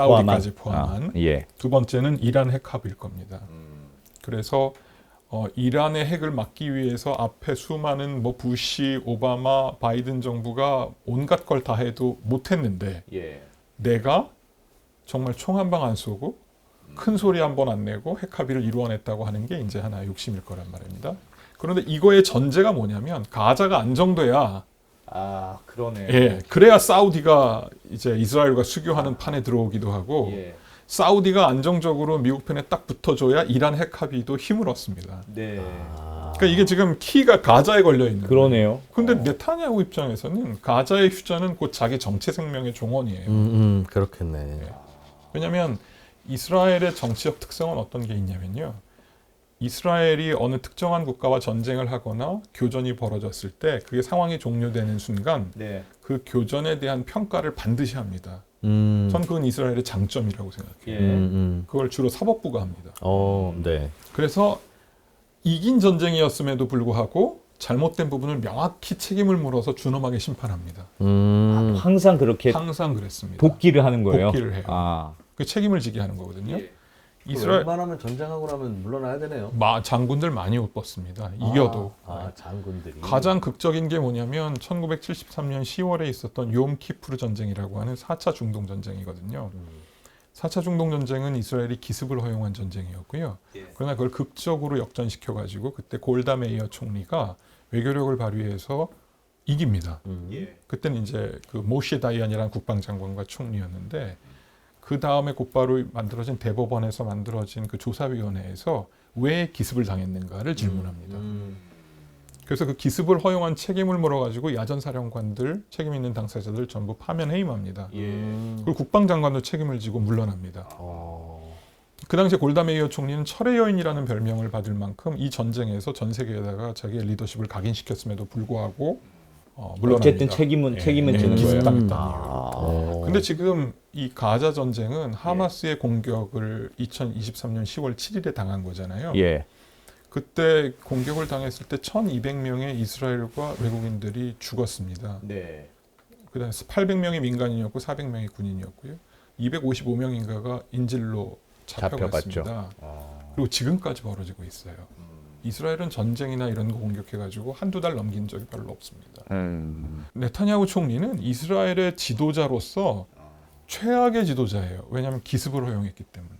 포함한. 예. 두 번째는 이란 핵 합의일 겁니다. 그래서 이란의 핵을 막기 위해서 앞에 수많은 뭐 부시, 오바마, 바이든 정부가 온갖 걸 다 해도 못했는데 내가 정말 총 한 방 안 쏘고 큰 소리 한 번 안 내고 핵 합의를 이루어냈다고 하는 게 이제 하나의 욕심일 거란 말입니다. 그런데 이거의 전제가 뭐냐면 가자가 안정돼야 그러네. 예, 그래야 사우디가 이제 이스라엘과 수교하는 판에 들어오기도 하고 사우디가 안정적으로 미국 편에 딱 붙어줘야 이란 핵 합의도 힘을 얻습니다. 그러니까 이게 지금 키가 가자에 걸려 있는 그러네요. 근데 네타냐후 입장에서는 가자의 휴전은 곧 자기 정체 생명의 종언이에요. 그렇겠네. 왜냐하면 이스라엘의 정치적 특성은 어떤 게 있냐면요. 이스라엘이 어느 특정한 국가와 전쟁을 하거나 교전이 벌어졌을 때 그게 상황이 종료되는 순간 그 교전에 대한 평가를 반드시 합니다. 전 그건 이스라엘의 장점이라고 생각해요. 그걸 주로 사법부가 합니다. 네. 그래서 이긴 전쟁이었음에도 불구하고 잘못된 부분을 명확히 책임을 물어서 준엄하게 심판합니다. 항상 그렇게 항상 그랬습니다. 복귀를 하는 거예요. 복귀를 해요. 그 책임을 지게 하는 거거든요. 이스라엘 웬만하면 전쟁하고 나면 물러나야 되네요. 장군들 많이 못 벗습니다. 이겨도. 장군들이. 가장 극적인 게 뭐냐면 1973년 10월에 있었던 욤키푸르 전쟁이라고 하는 4차 중동 전쟁이거든요. 4차 중동 전쟁은 이스라엘이 기습을 허용한 전쟁이었고요. 그러나 그걸 극적으로 역전시켜가지고 그때 골다 메이어 총리가 외교력을 발휘해서 이깁니다. 그때는 이제 그 모셰 다이안이라는 국방장관과 총리였는데 그 다음에 곧바로 만들어진 대법원에서 만들어진 그 조사위원회에서 왜 기습을 당했는가를 질문합니다. 그래서 그 기습을 허용한 책임을 물어가지고 야전사령관들, 책임 있는 당사자들 전부 파면 해임합니다. 그리고 국방장관도 책임을 지고 물러납니다. 그 당시에 골다 메이어 총리는 철의 여인이라는 별명을 받을 만큼 이 전쟁에서 전 세계에다가 자기의 리더십을 각인시켰음에도 불구하고 물론합니다. 어쨌든 책임은 지는 거예요. 기습당했다는 근데 지금 이 가자 전쟁은 하마스의 공격을 2023년 10월 7일에 당한 거잖아요. 그때 공격을 당했을 때 1,200명의 이스라엘과 외국인들이 죽었습니다. 그다음에 800명이 민간인이었고 400명이 군인이었고요. 255명인가가 인질로 잡혀갔습니다. 그리고 지금까지 벌어지고 있어요. 이스라엘은 전쟁이나 이런 거 공격해가지고 한두 달 넘긴 적이 별로 없습니다. 네타냐후 총리는 이스라엘의 지도자로서 최악의 지도자예요. 왜냐하면 기습을 허용했기 때문에.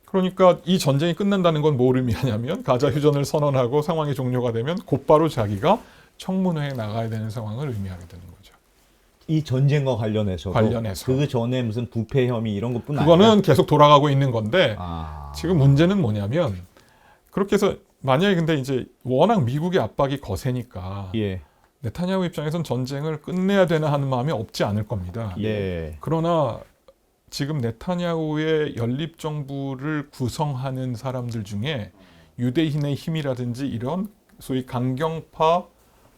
그러니까 이 전쟁이 끝난다는 건 뭘 의미하냐면 가자 휴전을 선언하고 상황이 종료가 되면 곧바로 자기가 청문회에 나가야 되는 상황을 의미하게 되는 거죠. 이 전쟁과 관련해서 그 전에 무슨 부패 혐의 이런 것뿐 아니라 그거는 계속 돌아가고 있는 건데 지금 문제는 뭐냐면 그렇게 해서 만약에 근데 이제 워낙 미국의 압박이 거세니까 네타냐후 입장에선 전쟁을 끝내야 되나 하는 마음이 없지 않을 겁니다. 그러나 지금 네타냐후의 연립 정부를 구성하는 사람들 중에 유대인의 힘이라든지 이런 소위 강경파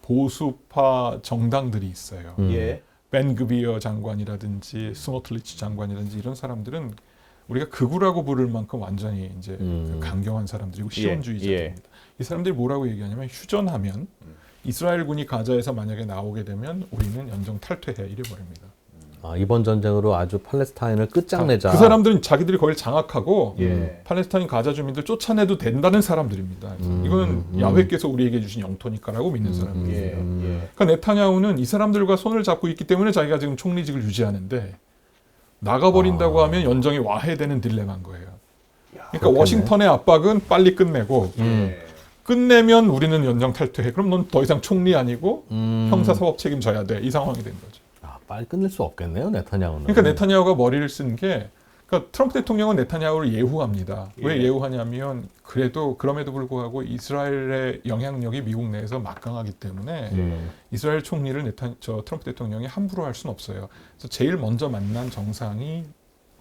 보수파 정당들이 있어요. 예. 벤그비어 장관이라든지 스모틀리치 장관이라든지 이런 사람들은 우리가 극우라고 부를 만큼 완전히 이제 강경한 사람들이고 시온주의자들입니다. 이 사람들이 뭐라고 얘기하냐면 휴전하면 이스라엘군이 가자에서 만약에 나오게 되면 우리는 연정 탈퇴해 이래 버립니다. 이번 전쟁으로 아주 팔레스타인을 끝장내자. 그 사람들은 자기들이 거기를 장악하고 예. 팔레스타인 가자 주민들 쫓아내도 된다는 사람들입니다. 이거는 야훼께서 우리에게 주신 영토니까라고 믿는 사람들이에요. 예. 그러니까 네타냐후는 이 사람들과 손을 잡고 있기 때문에 자기가 지금 총리직을 유지하는데 나가버린다고 하면 연정이 와해되는 딜레마인 거예요. 그러니까 워싱턴의 압박은 빨리 끝내고 끝내면 우리는 연정 탈퇴해. 그럼 넌 더 이상 총리 아니고 형사사법 책임져야 돼. 이 상황이 된 거죠. 빨리 끝낼 수 없겠네요, 네타냐후는. 그러니까 네타냐후가 머리를 쓴 게 그러니까 트럼프 대통령은 네타냐후를 예후합니다. 왜 예. 예후하냐면 그럼에도 불구하고 이스라엘의 영향력이 미국 내에서 막강하기 때문에 이스라엘 총리를 트럼프 대통령이 함부로 할 수는 없어요. 그래서 제일 먼저 만난 정상이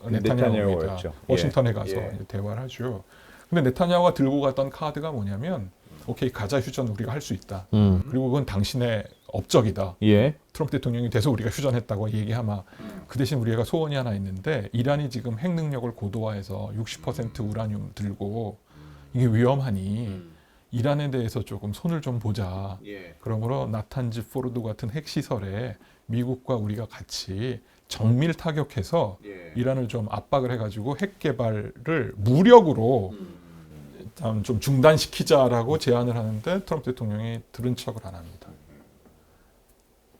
네타냐후입니다. 네타냐후였죠. 워싱턴에 예. 가서 예. 대화를 하죠. 근데 네타냐후가 들고 갔던 카드가 뭐냐면 오케이 가자 휴전 우리가 할 수 있다. 그리고 그건 당신의 업적이다. 예. 트럼프 대통령이 돼서 우리가 휴전했다고 얘기하마. 그 대신 우리가 소원이 하나 있는데 이란이 지금 핵 능력을 고도화해서 60% 우라늄 들고 이게 위험하니 이란에 대해서 조금 손을 좀 보자. 그러므로 나탄즈 포르드 같은 핵 시설에 미국과 우리가 같이 정밀 타격해서 이란을 좀 압박을 해가지고 핵 개발을 무력으로 일단 좀 중단시키자라고 제안을 하는데 트럼프 대통령이 들은 척을 안 합니다.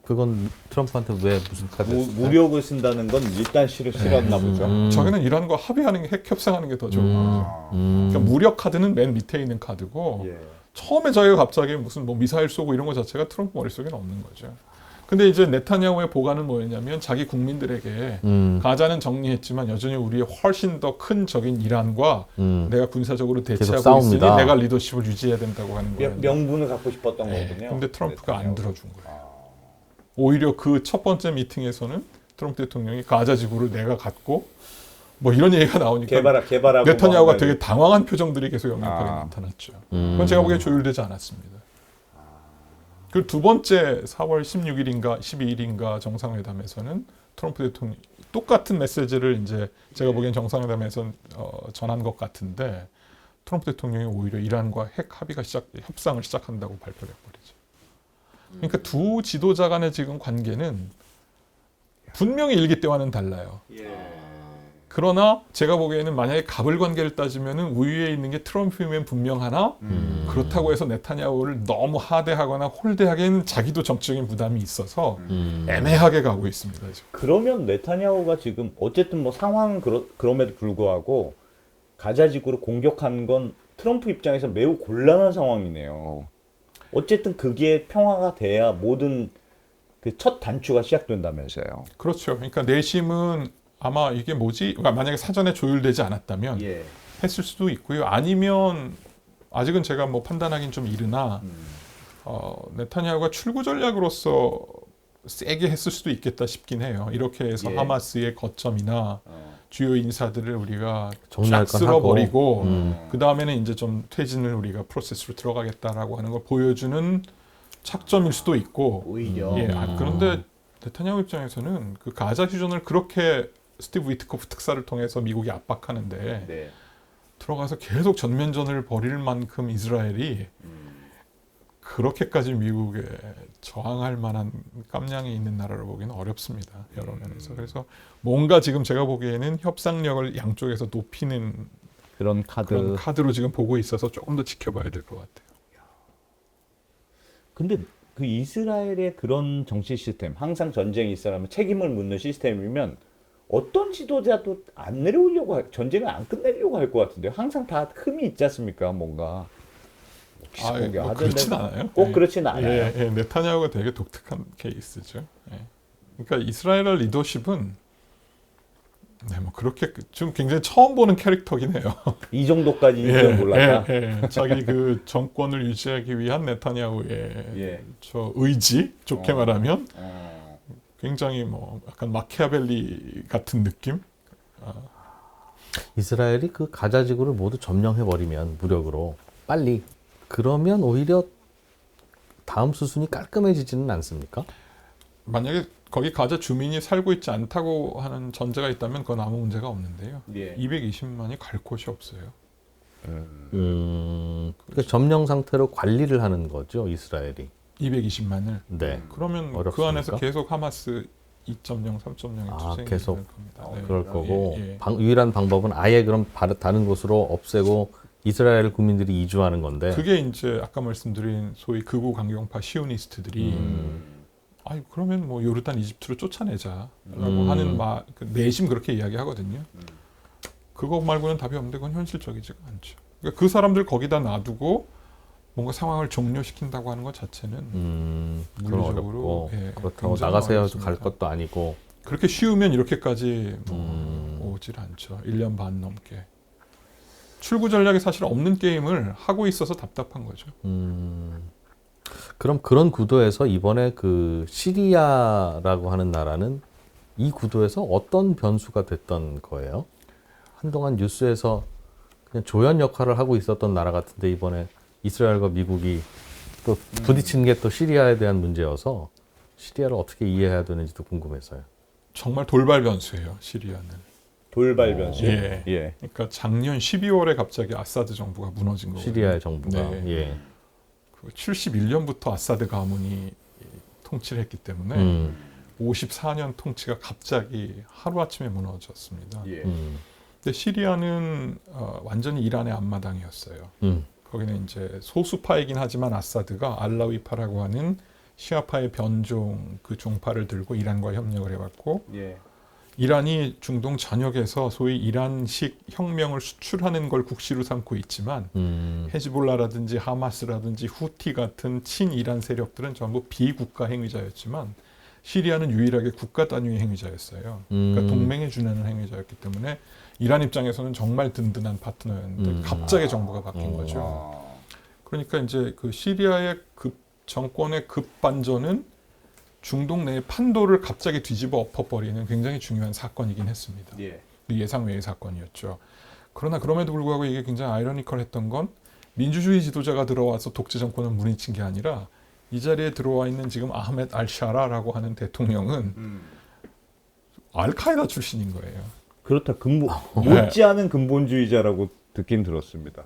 그건 트럼프한테 왜 무슨 카드였을까요? 무력을 쓴다는 건 일단 싫었나 보죠. 저기는 이란과 합의하는 게 핵 협상하는 게 더 좋은 거죠. 그러니까 무력 카드는 맨 밑에 있는 카드고 예. 처음에 저희가 갑자기 무슨 뭐 미사일 쏘고 이런 거 자체가 트럼프 머릿속에는 없는 거죠. 근데 이제 네타냐후의 보관은 뭐였냐면 자기 국민들에게 가자는 정리했지만 여전히 우리의 훨씬 더 큰 적인 이란과 내가 군사적으로 대치하고 있으니 싸웁니다. 내가 리더십을 유지해야 된다고 하는 거예요. 명분을 갖고 싶었던 네. 거군요. 근데 트럼프가 안 네타냐후. 들어준 거예요. 오히려 그 첫 번째 미팅에서는 트럼프 대통령이 가자 지구를 내가 갖고 뭐 이런 얘기가 나오니까 개발하고 네타냐후가 뭐 되게 당황한 표정들이 계속 영향력이 나타났죠. 그건 제가 보기엔 조율되지 않았습니다. 그리고 두 번째 4월 16일인가 12일인가 정상회담에서는 트럼프 대통령이 똑같은 메시지를 이제 제가 보기엔 정상회담에서 전한 것 같은데 트럼프 대통령이 오히려 이란과 핵 합의가 협상을 시작한다고 발표를 해버리죠. 그러니까 두 지도자 간의 지금 관계는 분명히 일기 때와는 달라요. 그러나 제가 보기에는 만약에 갑을 관계를 따지면은 우위에 있는 게 트럼프이면 분명하나 그렇다고 해서 네타냐후를 너무 하대하거나 홀대하기에는 자기도 정치적인 부담이 있어서 애매하게 가고 있습니다. 지금. 그러면 네타냐후가 지금 어쨌든 뭐 상황은 그럼에도 불구하고 가자 지구를 공격한 건 트럼프 입장에서 매우 곤란한 상황이네요. 어쨌든 그게 평화가 돼야 모든 그 첫 단추가 시작된다면서요. 그렇죠. 그러니까 내심은 아마 이게 뭐지? 그러니까 만약에 사전에 조율되지 않았다면 예. 했을 수도 있고요. 아니면 아직은 제가 뭐 판단하기는 좀 이르나 네타냐후가 출구 전략으로서 세게 했을 수도 있겠다 싶긴 해요. 이렇게 해서 예. 하마스의 거점이나 주요 인사들을 우리가 정리할 쫙 건 쓸어버리고 하고. 그 다음에는 이제 좀 퇴진을 우리가 프로세스로 들어가겠다라고 하는 걸 보여주는 착점일 수도 있고 오히려. 예, 그런데 네타냐후 입장에서는 그 가자 휴전을 그렇게 스티브 위트코프 특사를 통해서 미국이 압박하는데 네. 들어가서 계속 전면전을 벌일 만큼 이스라엘이 그렇게까지 미국에 저항할 만한 깜냥이 있는 나라로 보기는 어렵습니다. 여러 면에서. 그래서 뭔가 지금 제가 보기에는 협상력을 양쪽에서 높이는 그런 그런 카드로 지금 보고 있어서 조금 더 지켜봐야 될 것 같아요. 근데 그 이스라엘의 그런 정치 시스템, 항상 전쟁이 있어라면 책임을 묻는 시스템이면 어떤 지도자도 안 내려오려고 전쟁을 안 끝내려고 할 것 같은데요. 항상 다 흠이 있지 않습니까? 뭔가. 뭐 그렇진 않아요. 꼭 그렇진 않아요. 예, 네타냐후가 되게 독특한 케이스죠. 예. 그러니까 이스라엘 리더십은 네, 뭐 그렇게 좀 굉장히 처음 보는 캐릭터긴 해요. 이 정도까지는 몰랐다. 자기 그 정권을 유지하기 위한 네타냐후의 예. 저 의지, 좋게 말하면 굉장히 뭐 약간 마키아벨리 같은 느낌. 이스라엘이 그 가자 지구를 모두 점령해 버리면 무력으로 빨리 그러면 오히려 다음 수순이 깔끔해지지는 않습니까? 만약에 거기 가자 주민이 살고 있지 않다고 하는 전제가 있다면 그건 아무 문제가 없는데요. 예. 220만이 갈 곳이 없어요. 그러니까 점령 상태로 관리를 하는 거죠, 이스라엘이. 220만을. 네. 그러면 그 어렵습니까? 안에서 계속 하마스 2.0, 3.0의 아, 투쟁이 계속 될 겁니다. 네. 그럴 거고 예. 유일한 방법은 아예 그럼 다른 곳으로 없애고 이스라엘 국민들이 이주하는 건데. 그게 이제 아까 말씀드린 소위 극우 강경파 시오니스트들이 아니 그러면 뭐 요르단 이집트로 쫓아내자라고 하는 그 내심 그렇게 이야기하거든요. 그거 말고는 답이 없는데 그건 현실적이지가 않죠. 그러니까 그 사람들 거기다 놔두고 뭔가 상황을 종료시킨다고 하는 것 자체는 그건 물리적으로 어렵고 예, 그렇다고 굉장히 나가세요 어렵습니다. 갈 것도 아니고. 그렇게 쉬우면 이렇게까지 뭐 오질 않죠. 1년 반 넘게. 출구 전략이 사실 없는 게임을 하고 있어서 답답한 거죠. 그럼 그런 구도에서 이번에 그 시리아라고 하는 나라는 이 구도에서 어떤 변수가 됐던 거예요? 한동안 뉴스에서 그냥 조연 역할을 하고 있었던 나라 같은데 이번에 이스라엘과 미국이 또 부딪히는 게 또 시리아에 대한 문제여서 시리아를 어떻게 이해해야 되는지도 궁금해서요. 정말 돌발 변수예요. 시리아는. 돌발 변수. 예. 예. 그러니까 작년 12월에 갑자기 아사드 정부가 무너진 거거든요. 시리아의 정부가. 네. 예. 그 71년부터 아사드 가문이 통치를 했기 때문에 54년 통치가 갑자기 하루아침에 무너졌습니다. 예. 근데 시리아는 완전히 이란의 앞마당이었어요. 거기는 이제 소수파이긴 하지만 아사드가 알라위파라고 하는 시아파의 변종 그 종파를 들고 이란과 협력을 해왔고 예. 이란이 중동 전역에서 소위 이란식 혁명을 수출하는 걸 국시로 삼고 있지만 헤즈볼라라든지 하마스라든지 후티 같은 친이란 세력들은 전부 비국가 행위자였지만 시리아는 유일하게 국가 단위의 행위자였어요. 그러니까 동맹에 준하는 행위자였기 때문에 이란 입장에서는 정말 든든한 파트너였는데 갑자기 정부가 바뀐 거죠. 그러니까 이제 그 시리아의 정권의 급반전은 중동 내의 판도를 갑자기 뒤집어 엎어버리는 굉장히 중요한 사건이긴 했습니다. 예. 예상 외의 사건이었죠. 그러나 그럼에도 불구하고 이게 굉장히 아이러니컬했던 건 민주주의 지도자가 들어와서 독재 정권을 무너친 게 아니라 이 자리에 들어와 있는 지금 아흐메드 알샤라라고 하는 대통령은 알카에다 출신인 거예요. 그렇다. 못지않은 근본주의자라고 듣긴 들었습니다.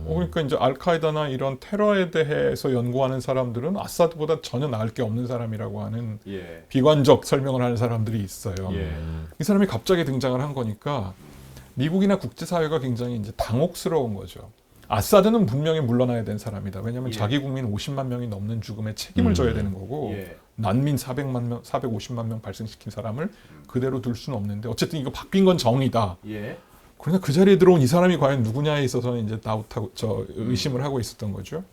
그러니까 이제 알카에다나 이런 테러에 대해서 연구하는 사람들은 아사드보다 전혀 나을 게 없는 사람이라고 하는 예. 비관적 설명을 하는 사람들이 있어요. 예. 이 사람이 갑자기 등장을 한 거니까 미국이나 국제사회가 굉장히 이제 당혹스러운 거죠. 아사드는 분명히 물러나야 된 사람이다. 왜냐하면 예. 자기 국민 50만 명이 넘는 죽음에 책임을 져야 되는 거고 예. 난민 400만 명, 450만 명 발생시킨 사람을 그대로 둘 수는 없는데 어쨌든 이거 바뀐 건 정의다. 예. 그러나 그 자리에 들어온 이 사람이 과연 누구냐에 있어서는 이제 의심을 하고 있었던 거죠.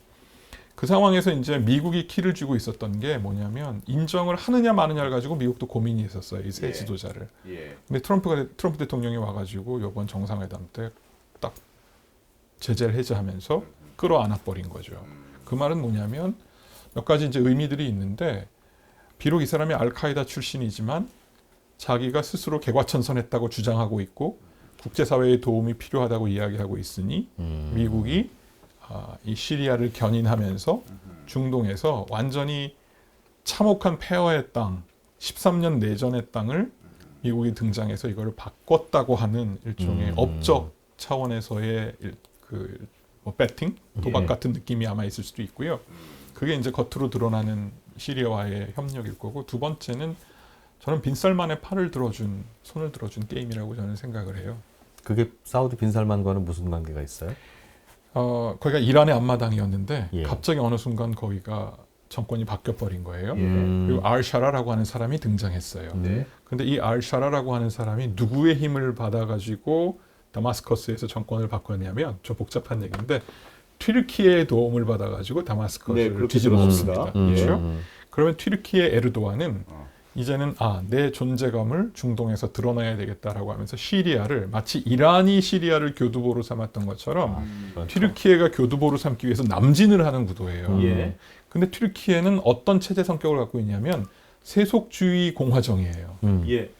그 상황에서 이제 미국이 키를 쥐고 있었던 게 뭐냐면 인정을 하느냐 마느냐를 가지고 미국도 고민이 있었어요. 이 새 예. 지도자를. 예. 근데 트럼프 대통령이 와가지고 이번 정상회담 때 딱 제재를 해제하면서 끌어안아 버린 거죠. 그 말은 뭐냐면 몇 가지 이제 의미들이 있는데 비록 이 사람이 알카에다 출신이지만 자기가 스스로 개과천선했다고 주장하고 있고 국제사회의 도움이 필요하다고 이야기하고 있으니 미국이 이 시리아를 견인하면서 중동에서 완전히 참혹한 폐허의 땅, 13년 내전의 땅을 미국이 등장해서 이거를 바꿨다고 하는 일종의 업적 차원에서의 뭐 배팅, 도박 예. 같은 느낌이 아마 있을 수도 있고요. 그게 이제 겉으로 드러나는 시리아와의 협력일 거고 두 번째는 저는 빈살만의 손을 들어준 게임이라고 저는 생각을 해요. 그게 사우디 빈살만과는 무슨 관계가 있어요? 거기가 이란의 앞마당이었는데 예. 갑자기 어느 순간 거기가 정권이 바뀌어버린 거예요. 예. 그리고 알샤라라고 하는 사람이 등장했어요. 네. 근데 이 알샤라라고 하는 사람이 누구의 힘을 받아가지고 다마스커스에서 정권을 바꿨냐면 좀 복잡한 얘기인데 튀르키예의 도움을 받아가지고 네, 다마스커스를 그렇게 뒤집어졌습니다. 들었습니다. 그렇죠? 그러면 튀르키예 에르도안은 이제는 내 존재감을 중동에서 드러내야 되겠다라고 하면서 시리아를 마치 이란이 시리아를 교두보로 삼았던 것처럼 그렇죠. 튀르키예가 교두보로 삼기 위해서 남진을 하는 구도예요. 예. 근데 튀르키예는 어떤 체제 성격을 갖고 있냐면 세속주의 공화정이에요. 예.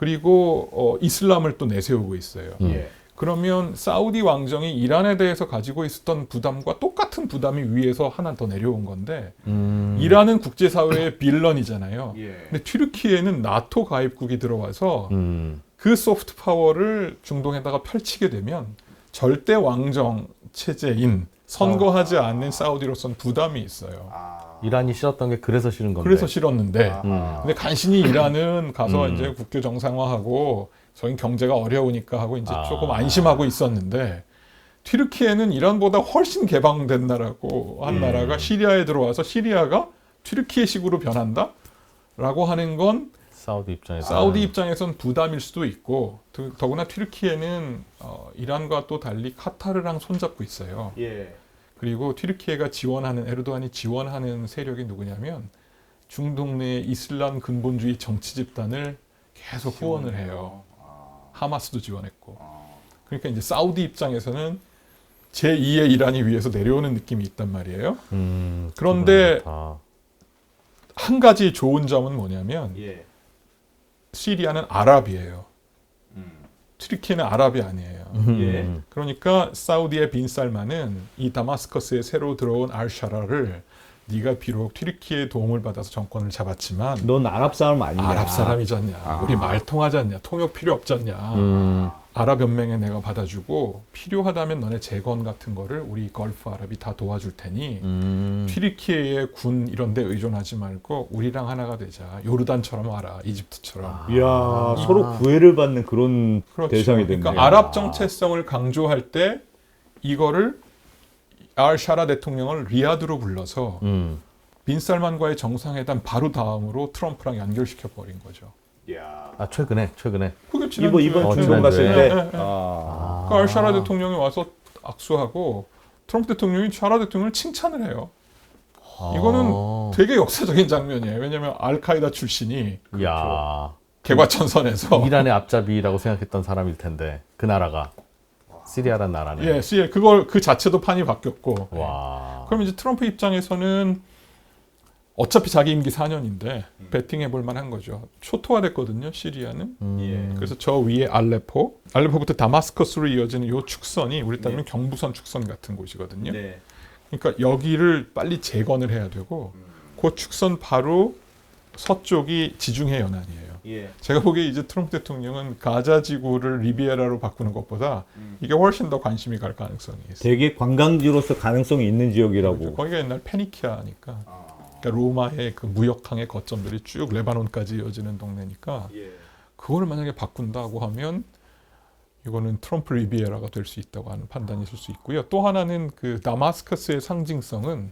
그리고 이슬람을 또 내세우고 있어요. 예. 그러면 사우디 왕정이 이란에 대해서 가지고 있었던 부담과 똑같은 부담이 위에서 하나 더 내려온 건데 이란은 국제사회의 빌런이잖아요. 예. 근데 튀르키예는 나토 가입국이 들어와서 음. 그 소프트 파워를 중동에다가 펼치게 되면 절대 왕정 체제인 선거하지 않는 사우디로서는 부담이 있어요. 이란이 싫었던 게 그래서 싫은 건데. 그래서 싫었는데 근데 간신히 이란은 가서 음. 이제 국교 정상화하고 저희 경제가 어려우니까 하고 이제 조금 안심하고 있었는데 튀르키예는 이란보다 훨씬 개방된 나라고 한 나라가 시리아에 들어와서 시리아가 튀르키예식으로 변한다라고 하는 건 사우디 입장에서. 사우디 입장에선 부담일 수도 있고 더구나 튀르키예는 이란과 또 달리 카타르랑 손잡고 있어요. 예. 그리고 튀르키예가 지원하는 에르도안이 지원하는 세력이 누구냐면 중동 내 이슬람 근본주의 정치 집단을 계속 후원을 해요. 하마스도 지원했고. 그러니까 이제 사우디 입장에서는 제2의 이란이 위에서 내려오는 느낌이 있단 말이에요. 그런데 다. 한 가지 좋은 점은 뭐냐면 예. 시리아는 아랍이에요. 튀르키예는 아랍이 아니에요. 예. 그러니까 사우디의 빈 살만은 이 다마스커스에 새로 들어온 알샤라를 네가 비록 튀르키예의 도움을 받아서 정권을 잡았지만 넌 아랍 사람 아니냐? 아랍 사람이지 않냐. 우리 말 통하지 않냐. 통역 필요 없지 않냐. 아랍 연맹에 내가 받아주고 필요하다면 너네 재건 같은 거를 우리 걸프 아랍이 다 도와줄 테니 튀르키예의 군 이런 데 의존하지 말고 우리랑 하나가 되자. 요르단처럼 와라. 이집트처럼. 이야, 서로 구애를 받는 그런 그렇죠. 대상이 됐네요. 그러니까 아랍 정체성을 강조할 때 이거를 알샤라 대통령을 리야드로 불러서 빈살만과의 정상회담 바로 다음으로 트럼프랑 연결시켜 버린 거죠. 이야. 아 최근에. 그게 지난주에 이번 중동 지난주에. 갔을 때. 예, 예. 아. 그러니까 알샤라 대통령이 와서 악수하고 트럼프 대통령이 샤라 대통령을 칭찬을 해요. 이거는 되게 역사적인 장면이에요. 왜냐하면 알카이다 출신이 야 개과천선에서 이란의 앞잡이라고 생각했던 사람일 텐데 그 나라가 시리아란 나라는. 예, 그걸 그 자체도 판이 바뀌었고. 와. 그럼 이제 트럼프 입장에서는 어차피 자기 임기 4년인데 배팅해 볼 만한 거죠. 초토화됐거든요, 시리아는. 예. 그래서 저 위에 알레포부터 다마스커스로 이어지는 요 축선이 우리 따르면 경부선 축선 같은 곳이거든요. 네. 그러니까 여기를 빨리 재건을 해야 되고 그 축선 바로 서쪽이 지중해 연안이에요. 예. 제가 보기에 이제 트럼프 대통령은 가자 지구를 리비에라로 바꾸는 것보다 이게 훨씬 더 관심이 갈 가능성이 있어요. 되게 관광지로서 가능성이 있는 지역이라고. 그렇죠. 거기가 옛날 페니키아니까. 그러니까 로마의 그 무역항의 거점들이 쭉 레바논까지 이어지는 동네니까 예. 그거를 만약에 바꾼다고 하면 이거는 트럼프 리비에라가 될 수 있다고 하는 판단이 있을 수 있고요. 또 하나는 그 다마스커스의 상징성은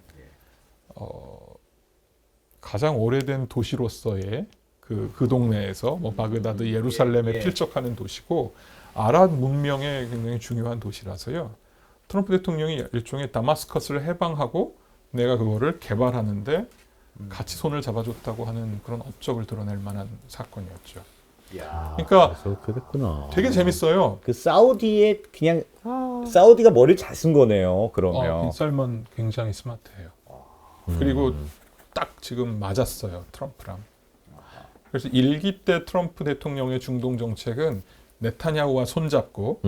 가장 오래된 도시로서의 그 동네에서 뭐 바그다드, 예루살렘에 예. 필적하는 도시고 아랍 문명의 굉장히 중요한 도시라서요. 트럼프 대통령이 일종의 다마스커스를 해방하고 내가 그거를 개발하는데 같이 손을 잡아줬다고 하는 그런 업적을 드러낼 만한 사건이었죠. 야. 그러니까 그래서 그랬구나. 되게 재밌어요. 그 사우디에 그냥 사우디가 머리를 잘 쓴 거네요. 그러면. 빈살만 굉장히 스마트해요. 그리고 딱 지금 맞았어요, 트럼프랑. 그래서 1기 때 트럼프 대통령의 중동 정책은 네타냐후와 손잡고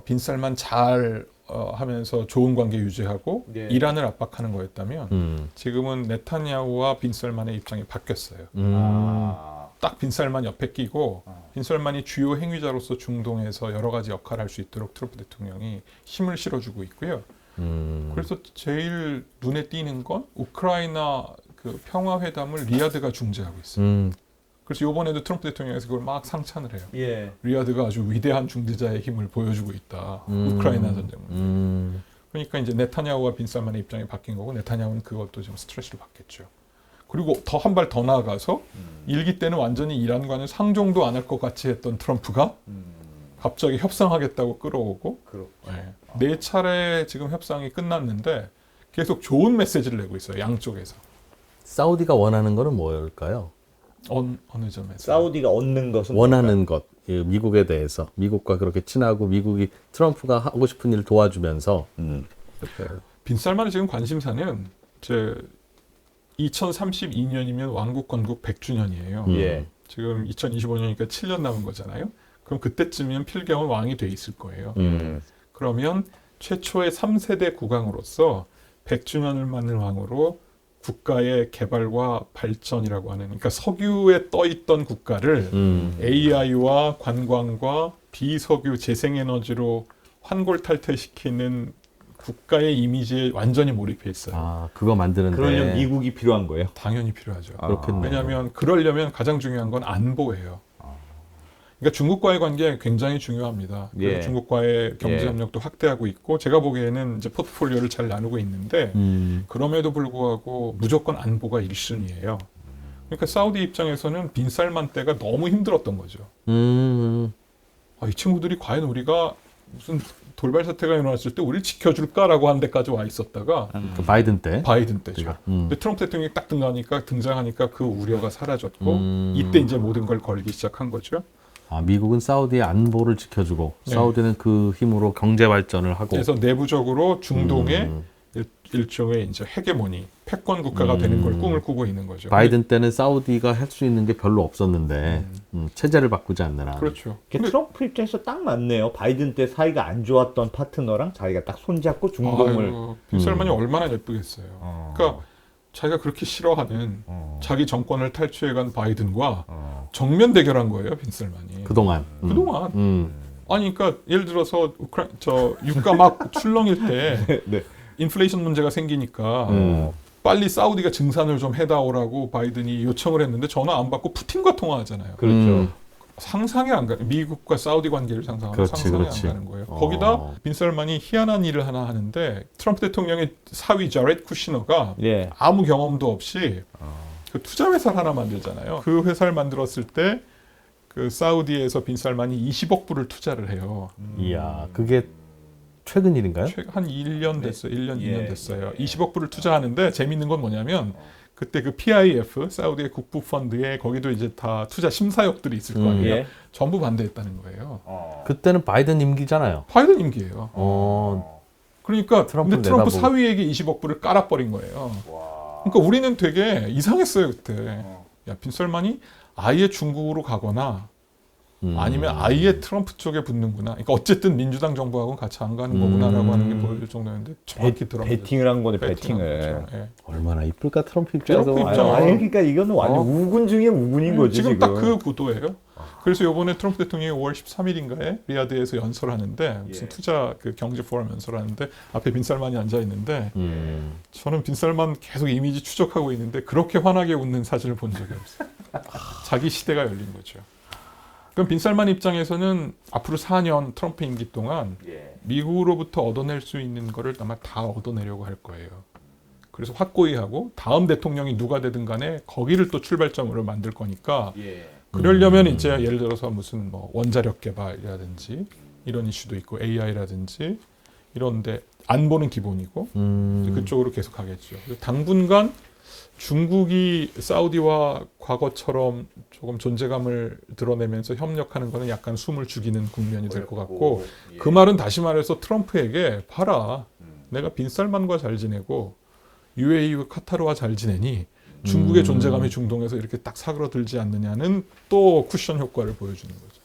빈살만 잘 하면서 좋은 관계 유지하고 네. 이란을 압박하는 거였다면 지금은 네타냐후와 빈살만의 입장이 바뀌었어요. 아. 딱 빈살만 옆에 끼고 빈살만이 주요 행위자로서 중동에서 여러 가지 역할을 할 수 있도록 트럼프 대통령이 힘을 실어주고 있고요. 그래서 제일 눈에 띄는 건 우크라이나 그 평화회담을 리야드가 중재하고 있어요. 그래서 이번에도 트럼프 대통령에서 그걸 막 상찬을 해요. 예. 리야드가 아주 위대한 중재자의 힘을 보여주고 있다. 우크라이나 전쟁은. 그러니까 이제 네타냐후와 빈살만의 입장이 바뀐 거고 네타냐후는 그것도 좀 스트레스를 받겠죠. 그리고 더 한 발 더 나아가서 일기 때는 완전히 이란과는 상종도 안 할 것 같이 했던 트럼프가 갑자기 협상하겠다고 끌어오고 네 차례 지금 협상이 끝났는데 계속 좋은 메시지를 내고 있어요. 양쪽에서. 사우디가 원하는 거는 뭘까요? 어느 점에서? 사우디가 얻는 것은 원하는 것, 이 미국에 대해서 미국과 그렇게 친하고 미국이 트럼프가 하고 싶은 일을 도와주면서 빈살만의 지금 관심사는 2032년이면 왕국 건국 100주년이에요. 예. 지금 2025년이니까 7년 남은 거잖아요. 그럼 그때쯤이면 필경은 왕이 돼 있을 거예요. 그러면 최초의 3세대 국왕으로서 100주년을 맞는 왕으로 국가의 개발과 발전이라고 하는, 그러니까 석유에 떠 있던 국가를 AI와 관광과 비석유 재생에너지로 환골탈퇴시키는 국가의 이미지에 완전히 몰입해 있어요. 아, 그거 만드는데. 그러려면 미국이 필요한 거예요. 당연히 필요하죠. 그렇겠네요. 왜냐하면 그러려면 가장 중요한 건 안보예요. 그러니까 중국과의 관계 굉장히 중요합니다. 그래서 예. 중국과의 경제 협력도 확대하고 있고, 제가 보기에는 이제 포트폴리오를 잘 나누고 있는데, 그럼에도 불구하고 무조건 안보가 1순위예요. 그러니까 사우디 입장에서는 빈살만 때가 너무 힘들었던 거죠. 이 친구들이 과연 우리가 무슨 돌발 사태가 일어났을 때 우리를 지켜줄까라고 하는 데까지 와 있었다가 그 바이든 때. 바이든 때죠. 근데 트럼프 대통령이 딱 등장하니까 그 우려가 사라졌고, 음. 이때 이제 모든 걸 걸기 시작한 거죠. 아, 미국은 사우디의 안보를 지켜주고 네. 사우디는 그 힘으로 경제 발전을 하고. 그래서 내부적으로 중동의 일종의 이제 헤게모니, 패권 국가가 되는 걸 꿈을 꾸고 있는 거죠. 바이든 때는 사우디가 할 수 있는 게 별로 없었는데 체제를 바꾸지 않느라. 그렇죠. 이게 트럼프 입장에서 딱 맞네요. 바이든 때 사이가 안 좋았던 파트너랑 자기가 딱 손잡고 중동을. 빈살만이 얼마나 예쁘겠어요. 그러니까 자기가 그렇게 싫어하는 자기 정권을 탈취해간 바이든과 정면 대결한 거예요, 빈살만이. 그동안. 그동안. 아니, 그러니까 예를 들어서 유가 막 출렁일 때 네. 인플레이션 문제가 생기니까 빨리 사우디가 증산을 좀 해다오라고 바이든이 요청을 했는데 전화 안 받고 푸틴과 통화하잖아요. 그렇죠. 상상이 안 가요. 미국과 사우디 관계를 상상하면 그렇지, 상상이 그렇지. 안 가는 거예요. 거기다 빈살만이 희한한 일을 하나 하는데, 트럼프 대통령의 사위 자렛 쿠시너가 예. 아무 경험도 없이 그 투자 회사를 하나 만들잖아요. 그 회사를 만들었을 때 그 사우디에서 빈살만이 20억 불을 투자를 해요. 이야, 그게 최근 일인가요? 한 1년 됐어요. 1년, 예, 2년 됐어요. 20억 불을 투자하는데 재밌는 건 뭐냐면, 그때 그 PIF, 사우디의 국부 펀드에 거기도 이제 다 투자 심사역들이 있을 거 아니에요. 예. 전부 반대했다는 거예요. 그때는 바이든 임기잖아요. 바이든 임기예요. 그러니까 트럼프를 근데 트럼프 내다보고. 사위에게 20억 불을 깔아버린 거예요. 그러니까 우리는 되게 이상했어요 그때. 야, 빈살만이 아예 중국으로 가거나 아니면 아예 트럼프 쪽에 붙는구나. 그러니까 어쨌든 민주당 정부하고는 같이 안 가는 거구나라고 하는 게 보여줄 정도였는데 정확히 들어가요. 배팅을 한 거네, 배팅을. 예. 얼마나 이쁠까 트럼프 입장에서. 트럼프 아니, 입장. 그러니까 이거는 완전 우군 중에 우군인 거지, 지금 딱 그 구도예요. 그래서 이번에 트럼프 대통령이 5월 13일인가에 리야드에서 연설하는데, 무슨 투자 그 경제 포럼 연설하는데 앞에 빈살만이 앉아 있는데, 저는 빈살만 계속 이미지 추적하고 있는데 그렇게 환하게 웃는 사진을 본 적이 없어요. 자기 시대가 열린 거죠. 그럼 빈살만 입장에서는 앞으로 4년 트럼프 임기 동안 미국으로부터 얻어낼 수 있는 거를 아마 다 얻어내려고 할 거예요. 그래서 확고히 하고 다음 대통령이 누가 되든 간에 거기를 또 출발점으로 만들 거니까, 그러려면 이제 예를 들어서 무슨 뭐 원자력 개발이라든지 이런 이슈도 있고 AI라든지 이런데 안보는 기본이고 그쪽으로 계속 가겠죠. 당분간 중국이 사우디와 과거처럼 조금 존재감을 드러내면서 협력하는 거는 약간 숨을 죽이는 국면이 될 것 같고, 그 말은 다시 말해서 트럼프에게 봐라, 내가 빈살만과 잘 지내고 UAE와 카타르와 잘 지내니 중국의 존재감이 중동에서 이렇게 딱 사그러들지 않느냐는 또 쿠션 효과를 보여주는 거죠.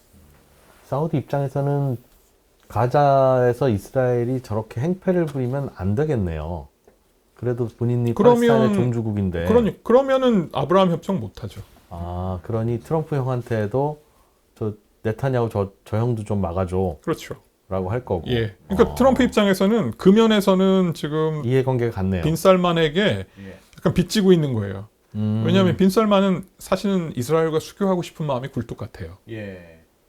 사우디 입장에서는 가자에서 이스라엘이 저렇게 행패를 부리면 안 되겠네요. 그래도 본인이 팔레스타인의 종주국인데. 그러면은 아브라함 협정 못 하죠. 아, 그러니 트럼프 형한테도 저 네타냐후 저 형도 좀 막아줘. 그렇죠. 라고 할 거고. 예. 그러니까 트럼프 입장에서는 그 면에서는 지금 이해관계가 같네요. 빈살만에게 약간 빚지고 있는 거예요. 왜냐하면 빈살만은 사실은 이스라엘과 수교하고 싶은 마음이 굴뚝 같아요.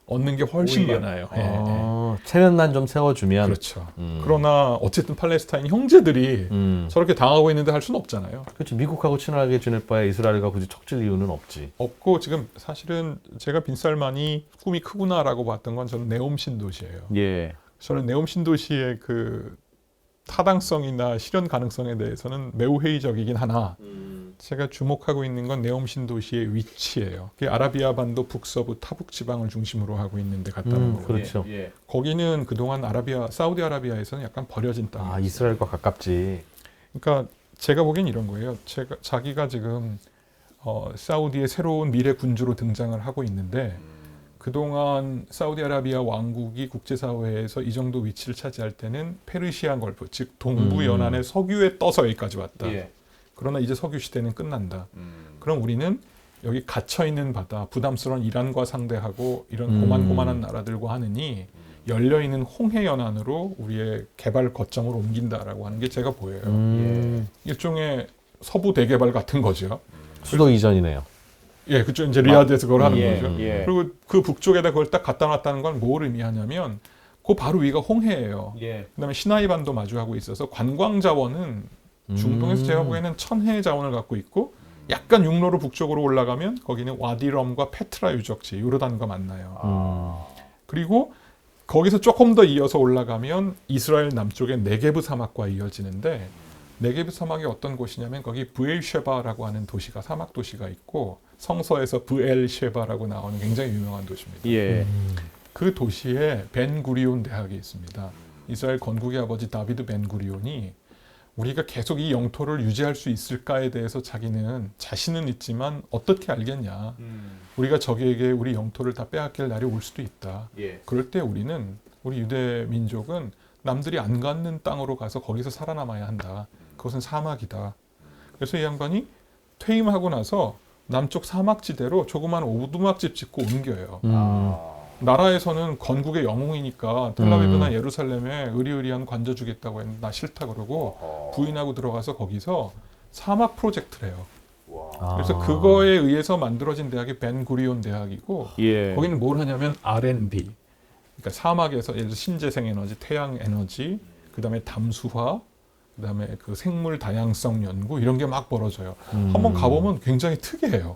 얻는 게 훨씬 오히려. 많아요. 체면만 좀 세워주면. 그렇죠. 그러나 어쨌든 팔레스타인 형제들이 저렇게 당하고 있는데 할 수는 없잖아요. 그렇지. 미국하고 친하게 지낼 바에 이스라엘과 굳이 척질 이유는 없지. 없고, 지금 사실은 제가 빈살만이 꿈이 크구나라고 봤던 건 저는 네옴 신도시예요. 예. 저는 네옴 신도시의 그 타당성이나 실현 가능성에 대해서는 매우 회의적이긴 하나, 제가 주목하고 있는 건 네옴 신도시의 위치예요. 그게 아라비아 반도 북서부 타북 지방을 중심으로 하고 있는 데 같다는 거예요. 그렇죠. 거기는 그동안 사우디아라비아에서는 약간 버려진 땅. 아, 이스라엘과 가깝지. 그러니까 제가 보기엔 이런 거예요. 자기가 지금 사우디의 새로운 미래 군주로 등장을 하고 있는데 그동안 사우디아라비아 왕국이 국제사회에서 이 정도 위치를 차지할 때는 페르시안 걸프, 즉 동부 연안의 석유에 떠서 여기까지 왔다. 예. 그러나 이제 석유 시대는 끝난다. 그럼 우리는 여기 갇혀 있는 바다, 부담스러운 이란과 상대하고 이런 고만고만한 나라들과 하느니 열려 있는 홍해 연안으로 우리의 개발 거점을 옮긴다라고 하는 게 제가 보여요. 일종의 서부 대개발 같은 거죠. 수도 이전이네요. 예, 그쪽 이제 리야드에서 그걸 하는 예, 거죠. 예. 그리고 그 북쪽에다 그걸 딱 갖다 놨다는 건 뭘 의미하냐면 그 바로 위가 홍해예요. 예. 그다음에 시나이반도 마주하고 있어서 관광 자원은 중동에서 제가 보기에는 천혜의 자원을 갖고 있고 약간 육로로 북쪽으로 올라가면 거기는 와디럼과 페트라 유적지, 요르단과 만나요. 그리고 거기서 조금 더 이어서 올라가면 이스라엘 남쪽의 네게브 사막과 이어지는데 네게브 사막이 어떤 곳이냐면 거기 브엘쉐바라고 하는 도시가 사막 도시가 있고 성서에서 브엘쉐바라고 나오는 굉장히 유명한 도시입니다. 예. 그 도시에 벤구리온 대학이 있습니다. 이스라엘 건국의 아버지 다비드 벤구리온이 우리가 계속 이 영토를 유지할 수 있을까에 대해서 자신은 있지만 어떻게 알겠냐. 우리가 적에게 우리 영토를 다 빼앗길 날이 올 수도 있다. 예. 그럴 때 우리 유대 민족은 남들이 안 갖는 땅으로 가서 거기서 살아남아야 한다. 그것은 사막이다. 그래서 이 양반이 퇴임하고 나서 남쪽 사막지대로 조그만 오두막집 짓고 옮겨요. 나라에서는 건국의 영웅이니까 텔아비브나 예루살렘에 의리의리한 관저 주겠다고 했는데 나 싫다 그러고 부인하고 들어가서 거기서 사막 프로젝트를 해요. 그래서 그거에 의해서 만들어진 대학이 벤구리온 대학이고 예. 거기는 뭘 하냐면 R&D, 그러니까 사막에서 예를 들어 신재생 에너지, 태양 에너지, 그다음에 담수화, 그다음에 그 생물 다양성 연구 이런 게 막 벌어져요. 한번 가보면 굉장히 특이해요.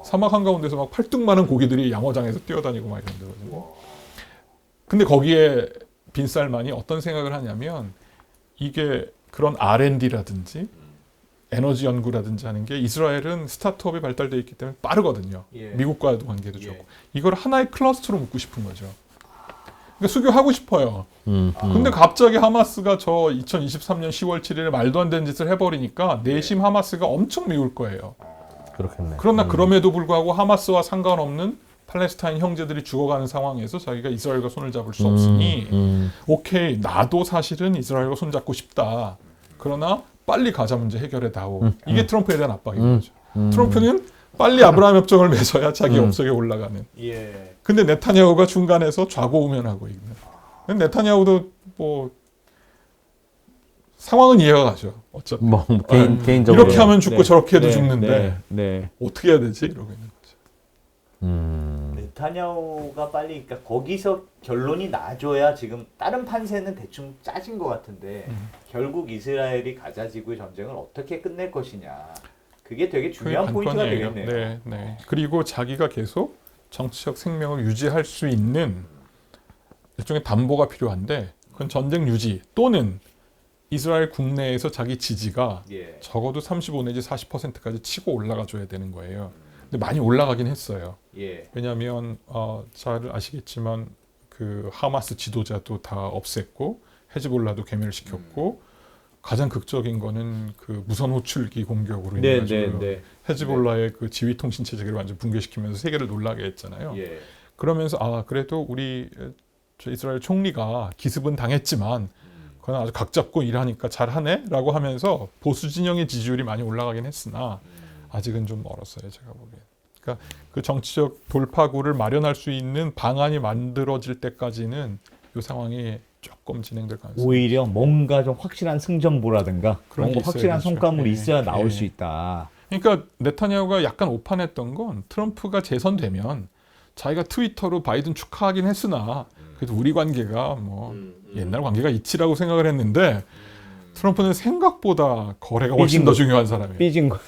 사막 한가운데서 막 팔뚝 많은 고기들이 양어장에서 뛰어다니고 막 이런 데거든요. 근데 거기에 빈살만이 어떤 생각을 하냐면 이게 그런 R&D라든지 에너지 연구라든지 하는 게 이스라엘은 스타트업이 발달되어 있기 때문에 빠르거든요. 예. 미국과도 관계도 예. 좋고. 이걸 하나의 클러스터로 묶고 싶은 거죠. 그러니까 수교하고 싶어요. 근데 갑자기 하마스가 저 2023년 10월 7일에 말도 안 되는 짓을 해버리니까 내심 하마스가 엄청 미울 거예요. 그렇겠네. 그러나 그럼에도 불구하고 하마스와 상관없는 팔레스타인 형제들이 죽어가는 상황에서 자기가 이스라엘과 손을 잡을 수 없으니 오케이, 나도 사실은 이스라엘과 손잡고 싶다. 그러나 빨리 가자 문제 해결해 다오. 이게 트럼프에 대한 압박인 거죠. 트럼프는 빨리 아브라함 협정을 맺어야 자기 업적에 올라가는. 예. 근데 네타냐후가 중간에서 좌고우면하고 있는. 근데 네타냐후도 뭐 상황은 이해가 가죠. 어차피 뭐 개인적으로 이렇게 하면 죽고 네. 저렇게 해도 네. 죽는데 네. 어떻게 해야 되지? 이러고 있는 거죠. 네타냐후가 빨리 그러니까 거기서 결론이 나줘야 지금 다른 판세는 대충 짜진 것 같은데 결국 이스라엘이 가자 지구의 전쟁을 어떻게 끝낼 것이냐 그게 되게 중요한 그게 포인트가 관건이에요. 되겠네요. 네, 네. 그리고 자기가 계속 정치적 생명을 유지할 수 있는 일종의 담보가 필요한데 그건 전쟁 유지 또는 이스라엘 국내에서 자기 지지가 예. 적어도 35 내지 40%까지 치고 올라가줘야 되는 거예요. 근데 많이 올라가긴 했어요. 예. 왜냐하면 잘 아시겠지만 그 하마스 지도자도 다 없앴고 헤즈볼라도 괴멸시켰고 가장 극적인 거는 그 무선 호출기 공격으로 네, 인해가지고 네, 네. 헤즈볼라의 그 지휘 통신 체제를 완전 붕괴시키면서 세계를 놀라게 했잖아요. 예. 그러면서 그래도 우리 저 이스라엘 총리가 기습은 당했지만 그건 아주 각 잡고 일하니까 잘하네라고 하면서 보수 진영의 지지율이 많이 올라가긴 했으나 아직은 좀 멀었어요, 제가 보기엔. 그러니까 그 정치적 돌파구를 마련할 수 있는 방안이 만들어질 때까지는 이 상황이 조금 진행될 가능성이 오히려 뭔가 좀 확실한 승전보라든가 그런 게 뭔가 확실한 있어야겠죠. 성과물이 예, 있어야 나올 예. 수 있다. 그러니까 네타냐후가 약간 오판했던 건 트럼프가 재선되면 자기가 트위터로 바이든 축하하긴 했으나 그래도 우리 관계가 뭐 옛날 관계가 이치라고 생각을 했는데 트럼프는 생각보다 거래가 훨씬 삐진 더 거. 중요한 사람이에요. 삐진 거.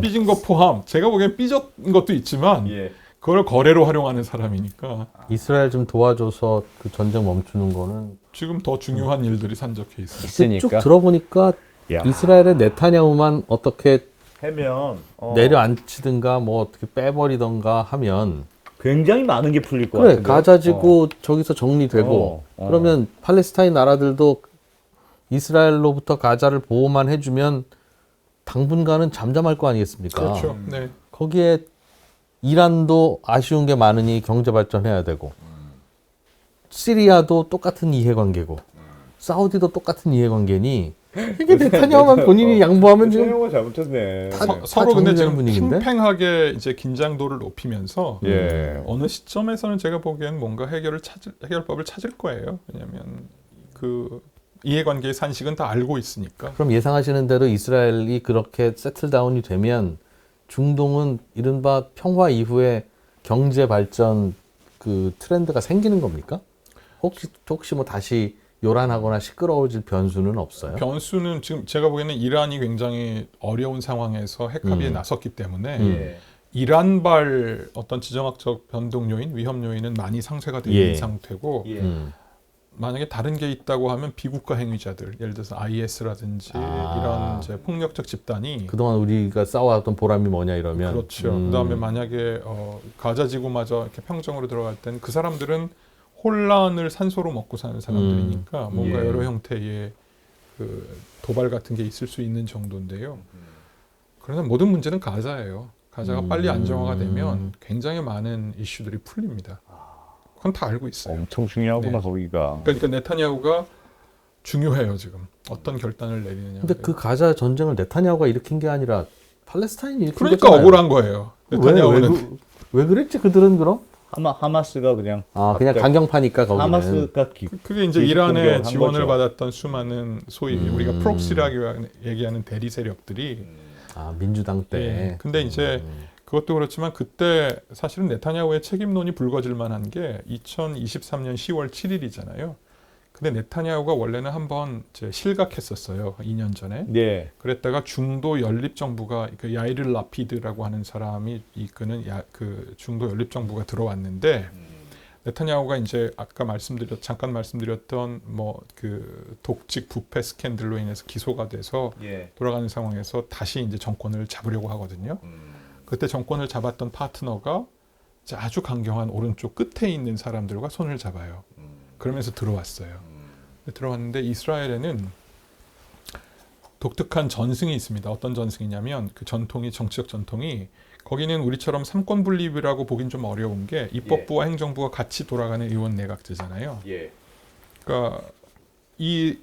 삐진 거 포함. 제가 보기엔 삐졌은 것도 있지만 예. 그걸 거래로 활용하는 사람이니까 이스라엘 좀 도와줘서 그 전쟁 멈추는 거는 지금 더 중요한 일들이 산적해 있어요. 쭉 있으니까. 들어보니까 야. 이스라엘의 네타냐후만 어떻게 해면 내려앉히든가 뭐 어떻게 빼버리던가 하면 굉장히 많은 게 풀릴 것 그래 같은데. 가자지구 저기서 정리되고 어. 그러면 팔레스타인 나라들도 이스라엘로부터 가자를 보호만 해주면 당분간은 잠잠할 거 아니겠습니까? 그렇죠. 네. 거기에 이란도 아쉬운 게 많으니 경제 발전해야 되고 시리아도 똑같은 이해관계고 사우디도 똑같은 이해관계니 이게 네타냐후만 본인이 양보하면 지금 네타냐후가 잘못했네. 서로 근데 정리되는 지금 분위기인데? 팽팽하게 이제 긴장도를 높이면서 예. 어느 시점에서는 제가 보기엔 뭔가 해결법을 찾을 거예요. 왜냐하면 그 이해관계의 산식은 다 알고 있으니까. 그럼 예상하시는 대로 이스라엘이 그렇게 세틀다운이 되면 중동은 이른바 평화 이후에 경제 발전 그 트렌드가 생기는 겁니까? 혹시 뭐 다시 요란하거나 시끄러워질 변수는 없어요? 변수는 지금 제가 보기에는 이란이 굉장히 어려운 상황에서 핵 합의에 나섰기 때문에 예. 이란발 어떤 지정학적 변동 요인, 위험 요인은 많이 상쇄가 되어 있는 예. 상태고 예. 만약에 다른 게 있다고 하면 비국가 행위자들, 예를 들어서 IS라든지 이런 이제 폭력적 집단이 그동안 우리가 싸워왔던 보람이 뭐냐 이러면 그렇죠. 그다음에 만약에 가자 지구마저 이렇게 평정으로 들어갈 땐 그 사람들은 혼란을 산소로 먹고 사는 사람들이니까 뭔가 예. 여러 형태의 그 도발 같은 게 있을 수 있는 정도인데요. 그러나 모든 문제는 가자예요. 가자가 빨리 안정화가 되면 굉장히 많은 이슈들이 풀립니다. 그건 다 알고 있어요. 엄청 중요하구나 네. 거기가. 그러니까 네타냐후가 중요해요 지금 어떤 결단을 내리느냐. 근데 그 가자 전쟁을 네타냐후가 일으킨 게 아니라 팔레스타인이 일으킨 그러니까 거잖아요. 억울한 거예요. 네타냐후는 왜 그랬지 그들은 그럼? 하마스가 그냥 그냥 강경파니까 거기는. 하마스가 그게 이제 기습 이란의 공격을 한 지원을 거죠. 받았던 수많은 소위 우리가 프록시라고 얘기하는 대리 세력들이 민주당 때. 예. 근데 이제 그것도 그렇지만 그때 사실은 네타냐후의 책임론이 불거질 만한 게 2023년 10월 7일이잖아요. 근데 네타냐후가 원래는 한번 이제 실각했었어요. 2년 전에. 네. 그랬다가 중도 연립 정부가 그 야이르 라피드라고 하는 사람이 이끄는 그 중도 연립 정부가 들어왔는데 네타냐후가 이제 아까 잠깐 말씀드렸던 뭐 그 독직 부패 스캔들로 인해서 기소가 돼서 예. 돌아가는 상황에서 다시 이제 정권을 잡으려고 하거든요. 그때 정권을 잡았던 파트너가 이제 아주 강경한 오른쪽 끝에 있는 사람들과 손을 잡아요. 그러면서 들어왔어요. 들어왔는데 이스라엘에는 독특한 전승이 있습니다. 어떤 전승이냐면 그 전통이 정치적 전통이 거기는 우리처럼 삼권 분립이라고 보긴 좀 어려운 게 입법부와 행정부가 같이 돌아가는 의원 내각제잖아요. 예. 그러니까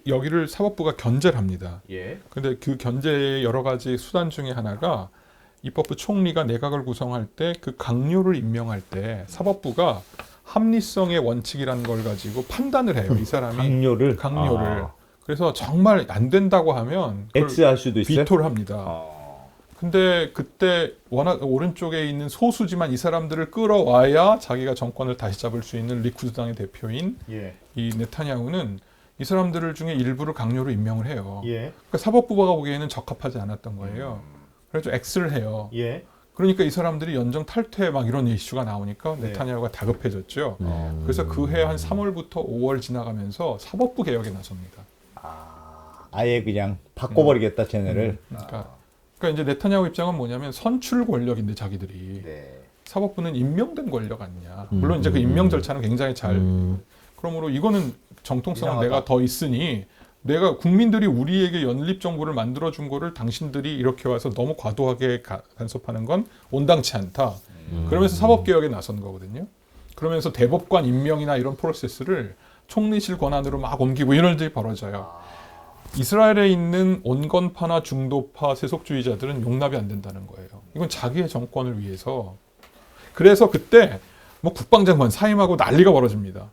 여기를 사법부가 견제를 합니다. 예. 근데 그 견제의 여러 가지 수단 중에 하나가 입법부 총리가 내각을 구성할 때 그 강요를 임명할 때 사법부가 합리성의 원칙이라는 걸 가지고 판단을 해요. 이 사람이 강요를. 그래서 정말 안 된다고 하면 그걸 X 할 수도 있어요. 비토를 합니다. 근데 그때 워낙 오른쪽에 있는 소수지만 이 사람들을 끌어와야 자기가 정권을 다시 잡을 수 있는 리쿠드당의 대표인 예. 이 네타냐후는 이 사람들 중에 일부를 강요로 임명을 해요. 예. 그러니까 사법부가 보기에는 적합하지 않았던 거예요. 그래서 X를 해요. 예. 그러니까 이 사람들이 연정 탈퇴 막 이런 이슈가 나오니까 네. 네타냐후가 다급해졌죠. 그래서 그 해 한 3월부터 5월 지나가면서 사법부 개혁에 나섭니다. 아예 그냥 바꿔버리겠다 쟤네를. 그러니까 이제 네타냐후 입장은 뭐냐면 선출 권력인데 자기들이 네. 사법부는 임명된 권력 아니냐. 물론 이제 그 임명 절차는 굉장히 잘. 그러므로 이거는 정통성은 이상하다. 내가 더 있으니 내가 국민들이 우리에게 연립 정부를 만들어 준 거를 당신들이 이렇게 와서 너무 과도하게 간섭하는 건 온당치 않다. 그러면서 사법 개혁에 나선 거거든요. 그러면서 대법관 임명이나 이런 프로세스를 총리실 권한으로 막 옮기고 이런 일이 벌어져요. 이스라엘에 있는 온건파나 중도파 세속주의자들은 용납이 안 된다는 거예요. 이건 자기의 정권을 위해서. 그래서 그때 뭐 국방장관 사임하고 난리가 벌어집니다.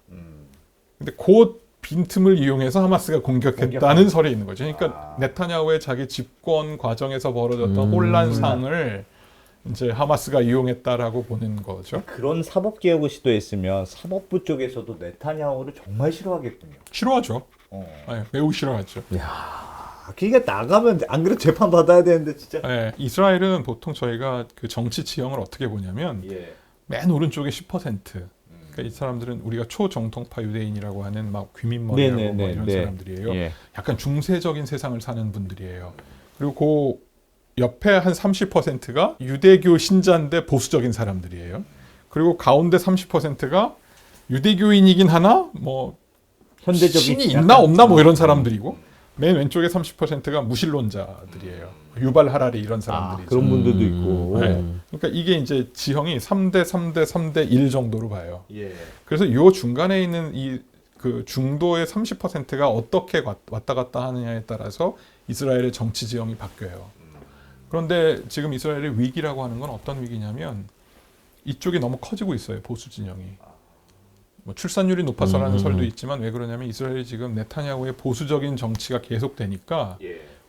근데 그 빈틈을 이용해서 하마스가 공격했다는 설이 있는 거죠. 그러니까 네타냐후의 자기 집권 과정에서 벌어졌던 혼란상을 이제 하마스가 이용했다라고 보는 거죠. 그런 사법 개혁을 시도했으면 사법부 쪽에서도 네타냐후를 정말 싫어하겠군요. 싫어하죠. 네, 매우 싫어하죠. 그러니까 나가면 안 그래도 재판 받아야 되는데 진짜. 네, 이스라엘은 보통 저희가 그 정치 지형을 어떻게 보냐면 예. 맨 맨 오른쪽에 10%. 그러니까 이 사람들은 우리가 초정통파 유대인이라고 하는 막 귀민머리하고 뭐 이런 사람들이에요. 예. 약간 중세적인 세상을 사는 분들이에요. 그리고 그 옆에 한 30%가 유대교 신자인데 보수적인 사람들이에요. 그리고 가운데 30%가 유대교인이긴 하나 뭐 현대적인 신이 있나 없나 뭐 이런 사람들이고 맨 왼쪽에 30%가 무신론자들이에요. 유발 하라리 이런 사람들이죠. 그런 분들도 있고. 네. 그러니까 이게 이제 지형이 3대 3대 3대 1 정도로 봐요. 예. 그래서 요 중간에 있는 이 그 중도의 30%가 어떻게 왔다 갔다 하느냐에 따라서 이스라엘의 정치 지형이 바뀌어요. 그런데 지금 이스라엘의 위기라고 하는 건 어떤 위기냐면 이쪽이 너무 커지고 있어요. 보수 진영이. 뭐 출산율이 높아서라는 설도 있지만 왜 그러냐면 이스라엘이 지금 네타냐후의 보수적인 정치가 계속되니까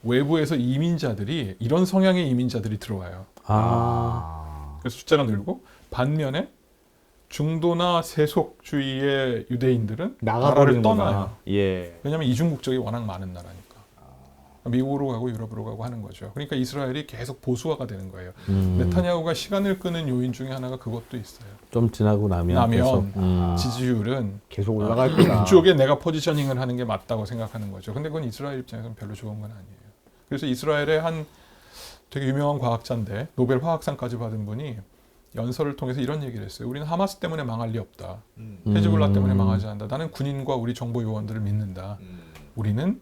외부에서 이민자들이 이런 성향의 이민자들이 들어와요. 그래서 숫자가 늘고 반면에 중도나 세속주의의 유대인들은 나라를 떠나요. 예. 왜냐하면 이중국적이 워낙 많은 나라니까. 미국으로 가고 유럽으로 가고 하는 거죠. 그러니까 이스라엘이 계속 보수화가 되는 거예요. 네타냐후가 시간을 끄는 요인 중에 하나가 그것도 있어요. 좀 지나고 나면 계속, 지지율은 계속 올라갈구나. 이쪽에 내가 포지셔닝을 하는 게 맞다고 생각하는 거죠. 근데 그건 이스라엘 입장에서는 별로 좋은 건 아니에요. 그래서 이스라엘의 한 되게 유명한 과학자인데 노벨 화학상까지 받은 분이 연설을 통해서 이런 얘기를 했어요. 우리는 하마스 때문에 망할 리 없다. 헤즈볼라 때문에 망하지 않는다. 나는 군인과 우리 정보 요원들을 믿는다. 우리는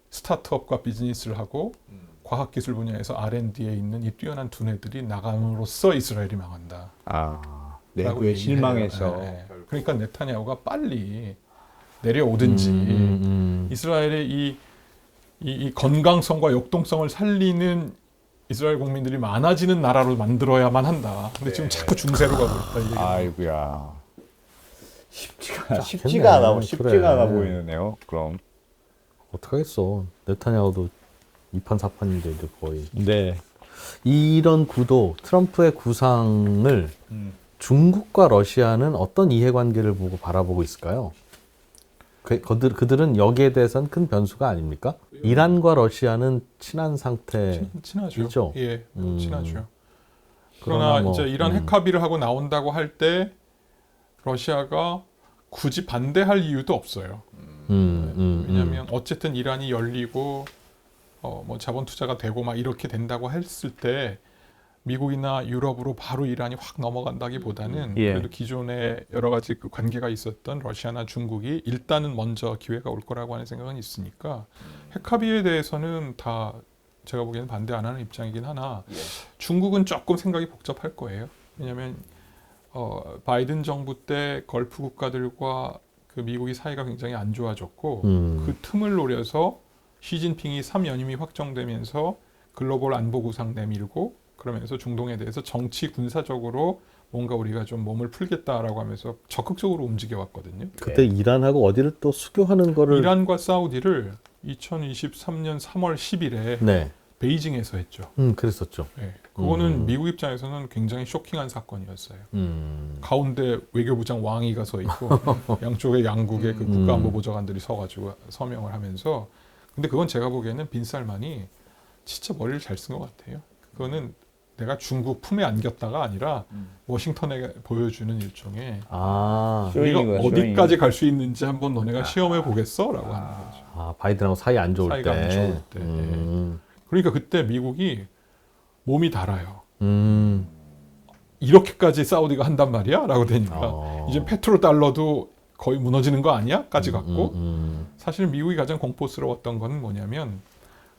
스타트업과 비즈니스를 하고 과학기술 분야에서 R&D에 있는 이 뛰어난 두뇌들이 나감으로써 이스라엘이 망한다. 내부에 실망해서. 그러니까 네타냐후가 빨리 내려오든지 이스라엘의 이 건강성과 역동성을 살리는 이스라엘 국민들이 많아지는 나라로 만들어야만 한다. 근데 지금 자꾸 중세로 가고 있다. 이 얘기는. 아이고야. 좋겠네. 쉽지가 않아 보이네요. 그럼. 어떡하겠어. 네타냐후도 2판 4판인데 이제 거의. 네. 이런 구도, 트럼프의 구상을 중국과 러시아는 어떤 이해관계를 보고 바라보고 있을까요? 그들은 여기에 대해서는 큰 변수가 아닙니까? 이란과 러시아는 친한 상태이죠. 친하죠. 예, 친하죠. 그러나 그러나 뭐, 이제 이란 핵 합의를 하고 나온다고 할 때 러시아가 굳이 반대할 이유도 없어요. 왜냐하면 어쨌든 이란이 열리고 뭐 자본 투자가 되고 막 이렇게 된다고 했을 때 미국이나 유럽으로 바로 이란이 확 넘어간다기보다는 그래도 기존에 여러 가지 그 관계가 있었던 러시아나 중국이 일단은 먼저 기회가 올 거라고 하는 생각은 있으니까 핵 합의에 대해서는 다 제가 보기에는 반대 안 하는 입장이긴 하나 중국은 조금 생각이 복잡할 거예요. 왜냐하면 바이든 정부 때 걸프 국가들과 그 미국이 사이가 굉장히 안 좋아졌고 그 틈을 노려서 시진핑이 3연임이 확정되면서 글로벌 안보 구상 내밀고 그러면서 중동에 대해서 정치 군사적으로 뭔가 우리가 좀 몸을 풀겠다라고 하면서 적극적으로 움직여 왔거든요. 그때 이란하고 어디를 또 수교하는 거를 이란과 사우디를 2023년 3월 10일에 네. 베이징에서 했죠. 그랬었죠. 네. 그거는 미국 입장에서는 굉장히 쇼킹한 사건이었어요. 가운데 외교부장 왕이가 서 있고 양쪽에 양국의 그 국가안보보좌관들이 서가지고 서명을 하면서 근데 그건 제가 보기에는 빈 살만이 진짜 머리를 잘 쓴 것 같아요. 그거는 내가 중국 품에 안겼다가 아니라 워싱턴에 보여주는 일종의 우리가 어디까지 갈 수 있는지 한번 너네가 시험해 보겠어라고 하는 거죠. 바이든하고 사이 안 좋을 사이가 때. 안 좋을 때. 그러니까 그때 미국이 몸이 달아요. 이렇게까지 사우디가 한단 말이야? 라고 되니까 이제 페트로달러도 거의 무너지는 거 아니야? 까지 갔고 사실 미국이 가장 공포스러웠던 건 뭐냐면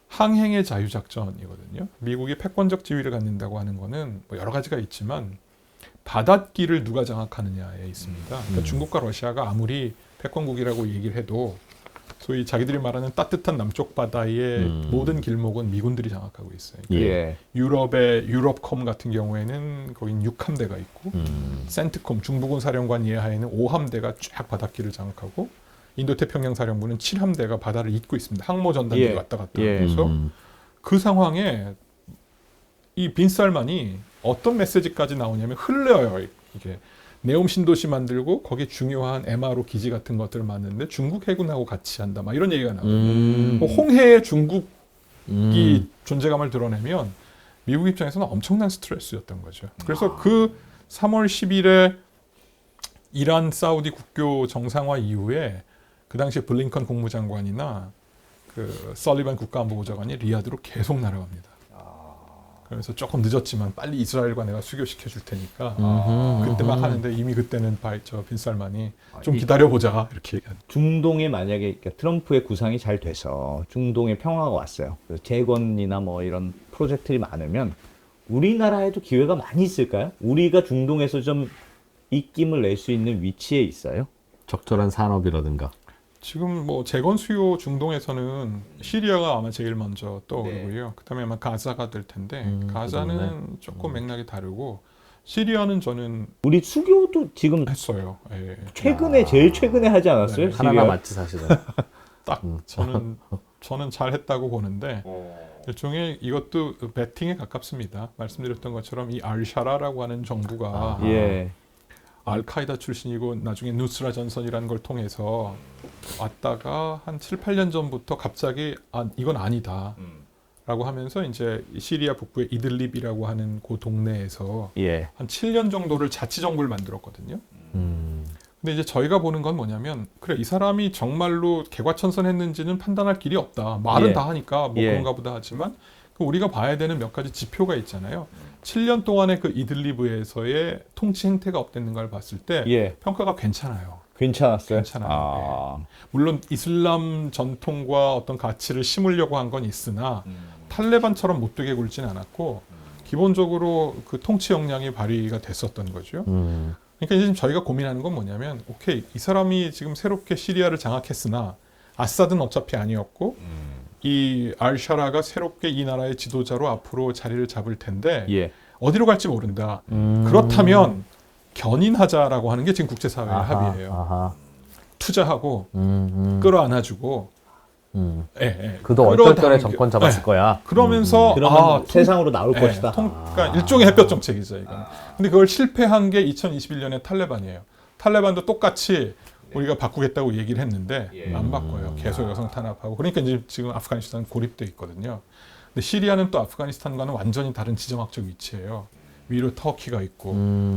항행의 자유작전이거든요. 미국이 패권적 지위를 갖는다고 하는 거는 뭐 여러 가지가 있지만 바닷길을 누가 장악하느냐에 있습니다. 그러니까 중국과 러시아가 아무리 패권국이라고 얘기를 해도 소위 자기들이 말하는 따뜻한 남쪽 바다의 모든 길목은 미군들이 장악하고 있어요. 예. 유럽의 유럽컴 같은 경우에는 거긴 6함대가 있고 센트콤 중부군 사령관 이하에는 5함대가 쫙 바닷길을 장악하고 인도태평양 사령부는 7함대가 바다를 잇고 있습니다. 항모 전단들이 왔다 갔다 하면서 그 상황에 이 빈살만이 어떤 메시지까지 나오냐면 흘려요. 이게 네옴 신도시 만들고 거기에 중요한 MRO 기지 같은 것들을 만드는데 중국 해군하고 같이 한다. 막 이런 얘기가 나와요. 홍해에 중국이 존재감을 드러내면 미국 입장에서는 엄청난 스트레스였던 거죠. 그래서 그 3월 10일에 이란 사우디 국교 정상화 이후에 그 당시에 블링컨 국무장관이나 그 설리반 국가안보보좌관이 리야드로 계속 날아갑니다. 그래서 조금 늦었지만 빨리 이스라엘과 내가 수교시켜 줄 테니까 그때 막 하는데 이미 그때는 빈 살만이 좀 기다려보자 이렇게 얘기한. 중동에 만약에 그러니까 트럼프의 구상이 잘 돼서 중동에 평화가 왔어요. 그래서 재건이나 뭐 이런 프로젝트들이 많으면 우리나라에도 기회가 많이 있을까요? 우리가 중동에서 좀 입김을 낼 수 있는 위치에 있어요? 적절한 산업이라든가. 지금 뭐 재건 수요 중동에서는 시리아가 아마 제일 먼저 떠오르고요. 그다음에 아마 가자가 될 텐데 가자는 그렇네. 조금 맥락이 다르고 시리아는 저는 우리 수교도 지금 했어요. 예. 최근에 제일 최근에 하지 않았어요? 네. 하나가 시리아? 맞지 사실은. 딱 저는 잘했다고 보는데 일종의 이것도 배팅에 가깝습니다. 말씀드렸던 것처럼 이 알샤라라고 하는 정부가 예. 알카이다 출신이고 나중에 누스라 전선이라는 걸 통해서 왔다가 한 7, 8년 전부터 갑자기 이건 아니다 라고 하면서 이제 시리아 북부의 이들립이라고 하는 그 동네에서 예. 한 7년 정도를 자치정부를 만들었거든요. 음. 근데 이제 저희가 보는 건 뭐냐면 그래 이 사람이 정말로 개과천선했는지는 판단할 길이 없다. 말은 예. 다 하니까 뭐 예. 그런가 보다 하지만 우리가 봐야 되는 몇 가지 지표가 있잖아요. 7년 동안의 그 이들리브에서의 통치 행태가 어땠는가를 봤을 때 예. 평가가 괜찮아요. 괜찮았어요? 괜찮아요. 물론 이슬람 전통과 어떤 가치를 심으려고 한 건 있으나 탈레반처럼 못되게 굴지는 않았고 기본적으로 그 통치 역량이 발휘가 됐었던 거죠. 그러니까 이제 지금 저희가 고민하는 건 뭐냐면 오케이 이 사람이 지금 새롭게 시리아를 장악했으나 아사드는 어차피 아니었고 이 알샤라가 새롭게 이 나라의 지도자로 앞으로 자리를 잡을 텐데 예. 어디로 갈지 모른다. 그렇다면 견인하자라고 하는 게 지금 국제사회의 합의예요. 아하. 투자하고 끌어안아주고 그도 얼떨결에 정권 잡았을 거야. 그러면서 그러면 세상으로 나올 것이다. 그러니까 일종의 햇볕 정책이죠. 이건. 근데 그걸 실패한 게 2021년에 탈레반이에요. 탈레반도 똑같이 우리가 바꾸겠다고 얘기를 했는데 안 바꿔요. 계속 여성 탄압하고. 그러니까 이제 지금 아프가니스탄 고립돼 있거든요. 근데 시리아는 또 아프가니스탄과는 완전히 다른 지정학적 위치예요. 위로 터키가 있고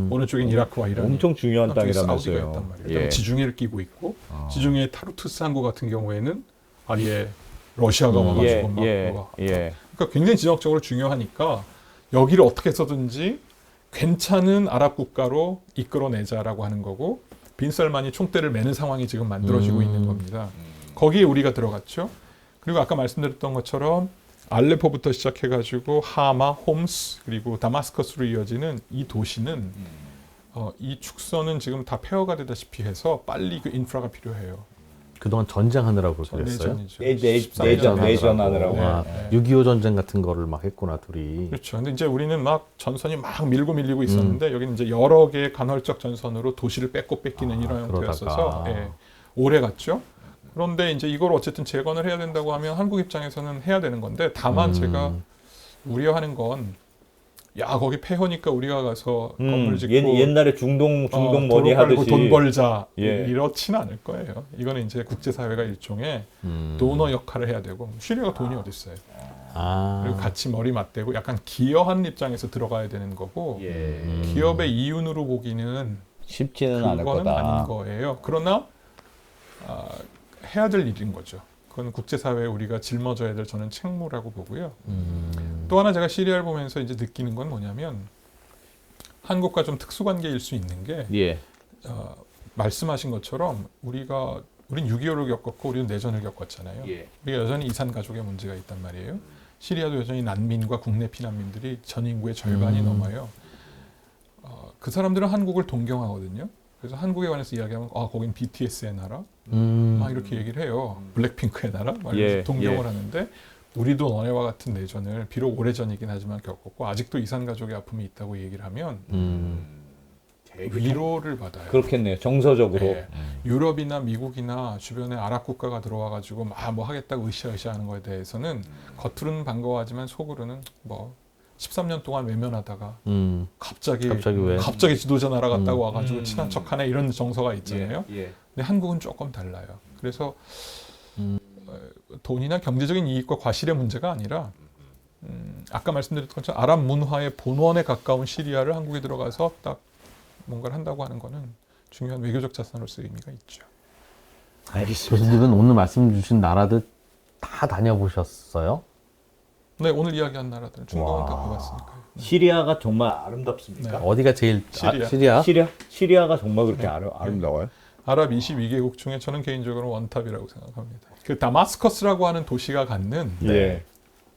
오른쪽엔 이라크와 이란. 엄청 중요한 땅이라면서요. 사우디가 있단 말이에요. 예. 지중해를 끼고 있고 지중해 타르투스 항구 같은 경우에는 아예 러시아가 와가지고 예, 막 예. 그러니까 굉장히 지정학적으로 중요하니까 여기를 어떻게 해서든지 괜찮은 아랍 국가로 이끌어내자라고 하는 거고 빈살만이 총대를 매는 상황이 지금 만들어지고 있는 겁니다. 거기에 우리가 들어갔죠. 그리고 아까 말씀드렸던 것처럼 알레포부터 시작해가지고 하마, 홈스 그리고 다마스커스로 이어지는 이 도시는 이 축선은 지금 다 폐허가 되다시피 해서 빨리 그 인프라가 필요해요. 그동안 전쟁하느라고 그랬어요. 내전이죠. 내전하느라고. 네. 6.25 전쟁 같은 거를 막 했구나 둘이. 그렇죠. 근데 이제 우리는 막 전선이 막 밀리고 있었는데 여기는 이제 여러 개의 간헐적 전선으로 도시를 뺏고 뺏기는 이런 형태였어서 오래 갔죠. 그런데 이제 이걸 어쨌든 재건을 해야 된다고 하면 한국 입장에서는 해야 되는 건데 다만 제가 우려하는 건 거기 폐허니까 우리가 가서 건물 짓고 옛날에 중동 머니 도로 깔고 하듯이 돈 벌자 예. 이렇지는 않을 거예요. 이거는 이제 국제사회가 일종의 도너 역할을 해야 되고 시리아가 돈이 어디 있어요. 그리고 같이 머리 맞대고 약간 기여하는 입장에서 들어가야 되는 거고 기업의 이윤으로 보기는 쉽지는 않을 그거는 거다. 아닌 거예요. 그러나 해야 될 일인 거죠. 그건 국제사회에 우리가 짊어져야 될 저는 책무라고 보고요. 또 하나 제가 시리아를 보면서 이제 느끼는 건 뭐냐면 한국과 좀 특수관계일 수 있는 게 예. 말씀하신 것처럼 우린 6.25를 겪었고 우리는 내전을 겪었잖아요. 우리가 여전히 이산가족의 문제가 있단 말이에요. 시리아도 여전히 난민과 국내 피난민들이 전 인구의 절반이 넘어요. 그 사람들은 한국을 동경하거든요. 그래서 한국에 관해서 이야기하면 거긴 BTS의 나라 막 이렇게 얘기를 해요. 블랙핑크의 나라 막 이렇게 동경을 하는데 우리도 너네와 같은 내전을 비록 오래전이긴 하지만 겪었고 아직도 이산가족의 아픔이 있다고 얘기를 하면 위로를 받아요. 그렇겠네요. 정서적으로. 네. 유럽이나 미국이나 주변에 아랍 국가가 들어와가지고 뭐 하겠다고 으쌰으쌰하는 거에 대해서는 겉으로는 반가워하지만 속으로는 뭐 13년 동안 외면하다가 갑자기 지도자 나라 갔다고 와가지고 친한 척하네 이런 정서가 있잖아요. 근데 한국은 조금 달라요. 그래서 돈이나 경제적인 이익과 과실의 문제가 아니라 아까 말씀드렸던 것처럼 아랍 문화의 본원에 가까운 시리아를 한국에 들어가서 딱 뭔가를 한다고 하는 거는 중요한 외교적 자산으로서 의미가 있죠. 알겠습니다. 교수님은 오늘 말씀 주신 나라들 다 다녀보셨어요? 네, 오늘 이야기한 나라들은 중동은 다 가봤으니까요. 시리아가 정말 아름답습니까? 네. 어디가 제일 시리아. 시리아? 시리아가 정말 그렇게 아름다워요? 아랍 22개국 중에 저는 개인적으로 원탑이라고 생각합니다. 그 다마스커스라고 하는 도시가 갖는 예.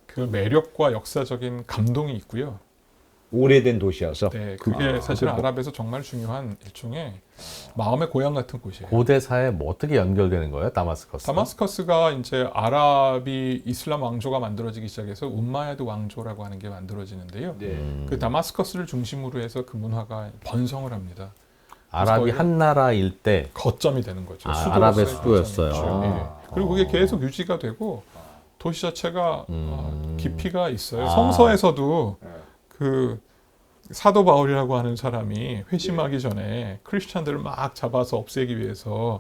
그 매력과 역사적인 감동이 있고요. 오래된 도시여서. 네, 그게 사실 아랍에서 정말 중요한 일종의 마음의 고향 같은 곳이에요. 고대사에 뭐 어떻게 연결되는 거예요? 다마스커스. 다마스커스가 이제 아랍이 이슬람 왕조가 만들어지기 시작해서 움마야드 왕조라고 하는 게 만들어지는데요. 그 다마스커스를 중심으로 해서 그 문화가 번성을 합니다. 아랍이 거기가- 한 나라일 때 거점이 되는 거죠. 아랍의 수도로서의 수도였어요. 거점이죠. 예. 그리고 그게 계속 유지가 되고 도시 자체가 깊이가 있어요. 성서에서도 그 사도 바울이라고 하는 사람이 회심하기 전에 크리스찬들을 막 잡아서 없애기 위해서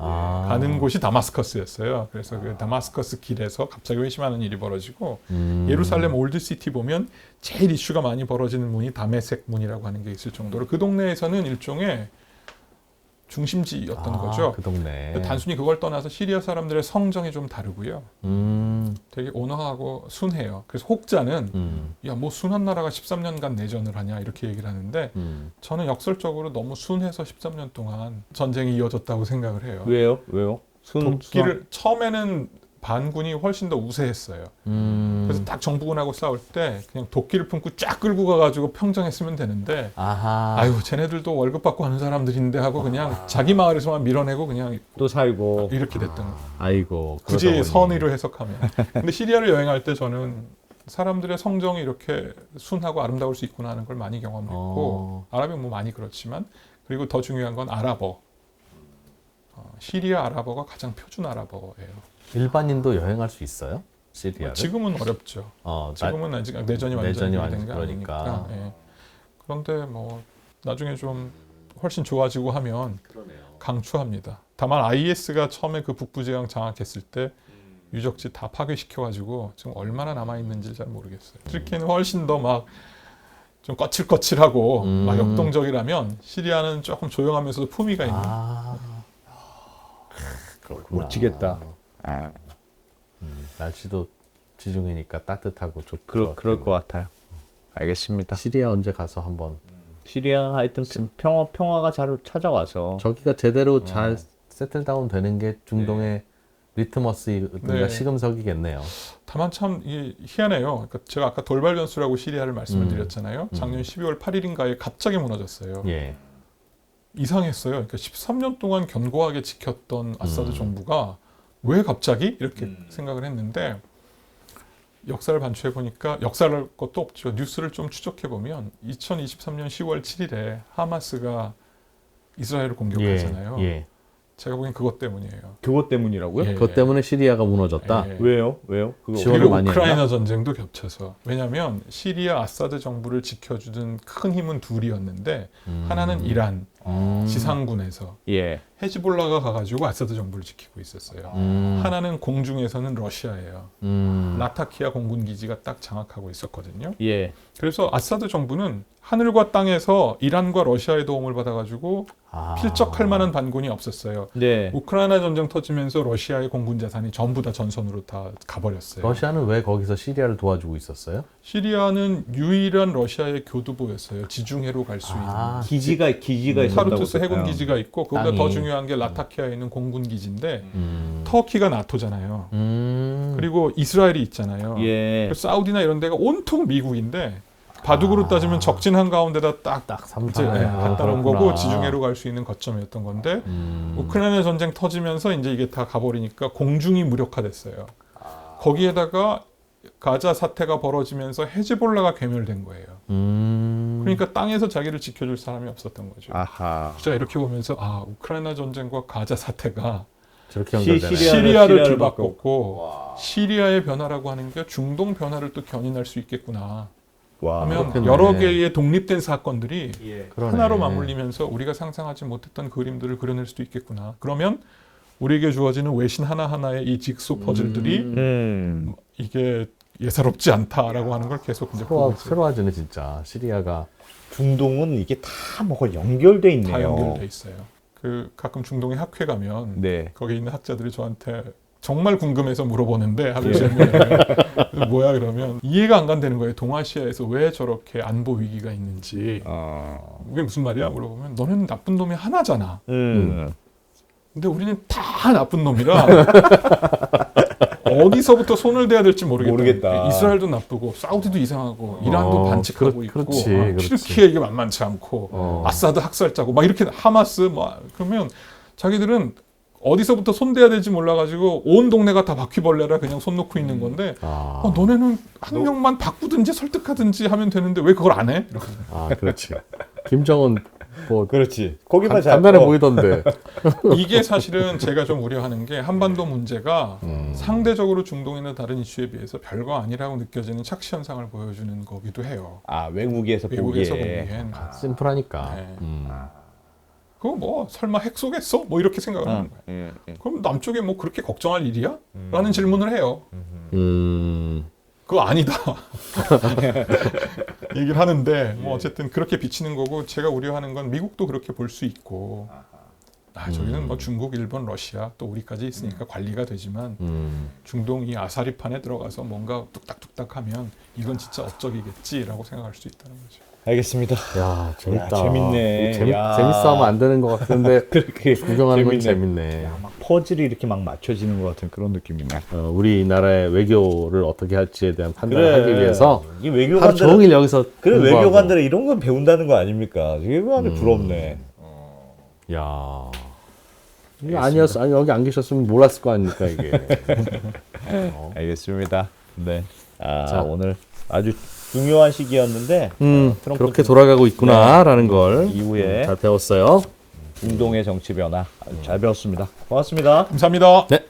가는 곳이 다마스커스였어요. 그래서 그 다마스커스 길에서 갑자기 회심하는 일이 벌어지고 예루살렘 올드시티 보면 제일 이슈가 많이 벌어지는 문이 다메섹 문이라고 하는 게 있을 정도로 그 동네에서는 일종의 중심지였던 거죠. 그 동네. 단순히 그걸 떠나서 시리아 사람들의 성정이 좀 다르고요. 되게 온화하고 순해요. 그래서 혹자는 야, 뭐 순한 나라가 13년간 내전을 하냐 이렇게 얘기를 하는데 저는 역설적으로 너무 순해서 13년 동안 전쟁이 이어졌다고 생각을 해요. 왜요? 왜요? 도끼를 처음에는 반군이 훨씬 더 우세했어요. 그래서 딱 정부군하고 싸울 때 그냥 도끼를 품고 쫙 끌고 가가지고 평정했으면 되는데 아유 쟤네들도 월급 받고 하는 사람들인데 하고 그냥 자기 마을에서만 밀어내고 그냥 또 살고. 이렇게 됐던 거예요. 아이고. 굳이 그러다 보니. 선의로 해석하면. 근데 시리아를 여행할 때 저는 사람들의 성정이 이렇게 순하고 아름다울 수 있구나 하는 걸 많이 경험했고 아랍이 뭐 많이 그렇지만 그리고 더 중요한 건 아랍어. 시리아 아랍어가 가장 표준 아랍어예요. 일반인도 여행할 수 있어요? 시리아를? 지금은 어렵죠. 지금은 아직 내전이 완전히 된 게 그러니까. 아니니까. 예. 그런데 뭐 나중에 좀 훨씬 좋아지고 하면 강추합니다. 다만 IS가 처음에 그 북부 지방 장악했을 때 유적지 다 파괴시켜가지고 지금 얼마나 남아 있는지 잘 모르겠어요. 터키는 훨씬 더 막 좀 거칠거칠하고 막 역동적이라면 시리아는 조금 조용하면서도 품위가 있는. 그렇구나. 멋지겠다. 날씨도 지중해니까 따뜻하고 좋고. 그럴 것 같아요. 알겠습니다. 시리아 언제 가서 한번. 시리아 하여튼 평화가 잘 찾아와서. 저기가 제대로 잘 세틀다운 되는 게 중동의 리트머스가 네. 시금석이겠네요. 다만 참 이게 희한해요. 그러니까 제가 아까 돌발 변수라고 시리아를 말씀을 드렸잖아요. 작년 12월 8일인가에 갑자기 무너졌어요. 예. 이상했어요. 그러니까 13년 동안 견고하게 지켰던 아사드 정부가 왜 갑자기 이렇게 생각을 했는데 역사를 반추해 보니까 역사를 것도 없죠. 뉴스를 좀 추적해 보면 2023년 10월 7일에 하마스가 이스라엘을 공격하잖아요. 예. 제가 보기엔 그것 때문이에요. 그것 때문이라고요? 예. 그것 때문에 시리아가 무너졌다. 예. 왜요? 그거 지원을 그리고 많이 우크라이나 했나? 전쟁도 겹쳐서. 왜냐하면 시리아 아사드 정부를 지켜주던 큰 힘은 둘이었는데 하나는 이란 지상군에서 예. 헤즈볼라가 가가지고 아사드 정부를 지키고 있었어요. 하나는 공중에서는 러시아예요. 라타키아 공군 기지가 딱 장악하고 있었거든요. 예. 그래서 아사드 정부는 하늘과 땅에서 이란과 러시아의 도움을 받아가지고 필적할 만한 반군이 없었어요. 네. 우크라이나 전쟁 터지면서 러시아의 공군 자산이 전부 다 전선으로 다 가버렸어요. 러시아는 왜 거기서 시리아를 도와주고 있었어요? 시리아는 유일한 러시아의 교두보였어요. 지중해로 갈 수 있는. 기지가 있었다고. 타르투스 해군 기지가 있고 그보다 땅이. 더 중요한 게 라타키아에 있는 공군 기지인데 터키가 나토잖아요. 그리고 이스라엘이 있잖아요. 예. 그리고 사우디나 이런 데가 온통 미국인데 바둑으로 따지면 적진 한가운데다 딱 딱 이제 3차. 갖다 놓은 거고 지중해로 갈 수 있는 거점이었던 건데 우크라이나 전쟁 터지면서 이제 이게 다 가버리니까 공중이 무력화됐어요. 거기에다가 가자 사태가 벌어지면서 헤즈볼라가 괴멸된 거예요. 그러니까 땅에서 자기를 지켜줄 사람이 없었던 거죠. 아하. 제가 이렇게 보면서 우크라이나 전쟁과 가자 사태가 저렇게 연결되네. 시리아를 시리아를 뒤바꿨고 시리아의 변화라고 하는 게 중동 변화를 또 견인할 수 있겠구나 와. 하면 그렇겠네. 여러 개의 독립된 사건들이 그러네. 하나로 맞물리면서 우리가 상상하지 못했던 그림들을 그려낼 수도 있겠구나. 그러면 우리에게 주어지는 외신 하나하나의 이 직소 퍼즐들이 이게 예사롭지 않다라고 하는 걸 계속 이제 보고 있어요. 새로워지네 진짜. 시리아가 중동은 이게 다 뭐가 연결돼 있네요. 다 연결돼 있어요. 그 가끔 중동에 학회 가면 네. 거기 있는 학자들이 저한테 정말 궁금해서 물어보는데 하는 질문에 뭐야 그러면 이해가 안 간다는 거예요. 동아시아에서 왜 저렇게 안보 위기가 있는지. 그게 무슨 말이야? 물어보면 너는 나쁜 놈이 하나잖아. 근데 우리는 다 나쁜 놈이라 어디서부터 손을 대야 될지 모르겠다. 이스라엘도 나쁘고 사우디도 이상하고 이란도 반칙하고 있고 그렇지. 튀르키예 이게 만만치 않고 아사드 학살자고 막 이렇게 하마스 막 그러면 자기들은 어디서부터 손대야 될지 몰라가지고 온 동네가 다 바퀴벌레라 그냥 손 놓고 있는 건데 너네는 한 명만 바꾸든지 설득하든지 하면 되는데 왜 그걸 안 해? 그렇지. 김정은 뭐 그렇지. 거기만 간단해 보이던데. 이게 사실은 제가 좀 우려하는 게 한반도 문제가 상대적으로 중동에 있는 다른 이슈에 비해서 별거 아니라고 느껴지는 착시 현상을 보여주는 거기도 해요. 외국에서 보기엔 심플하니까. 네. 그거 뭐 설마 핵 쏘겠어? 뭐 이렇게 생각을 하는 거예요. 그럼 남쪽에 뭐 그렇게 걱정할 일이야? 라는 질문을 해요. 그거 아니다. 얘기를 하는데 뭐 어쨌든 그렇게 비치는 거고 제가 우려하는 건 미국도 그렇게 볼 수 있고 저기는 뭐 중국, 일본, 러시아 또 우리까지 있으니까 관리가 되지만 중동 이 아사리판에 들어가서 뭔가 뚝딱뚝딱 하면 이건 진짜 업적이겠지라고 생각할 수 있다는 거죠. 알겠습니다. 야, 재밌다. 재밌네. 재밌어 하면 안 되는 것 같은데 그렇게 구경하는 건 재밌네. 막 퍼즐이 이렇게 막 맞춰지는 것 같은 그런 느낌이네. 우리나라의 외교를 어떻게 할지에 대한 판단을 하기 위해서 이 하루 외교관들 종일 여기서 그래 공부하고. 외교관들은 이런 건 배운다는 거 아닙니까? 이게 부럽네. 야, 이게 아니었어. 아니 여기 안 계셨으면 몰랐을 거 아닙니까 이게. 알겠습니다. 네. 자. 오늘 아주 중요한 시기였는데 트럼프 그렇게 돌아가고 있구나라는 걸 이후에 잘 배웠어요. 중동의 정치 변화 아주 잘 배웠습니다. 고맙습니다. 감사합니다. 네.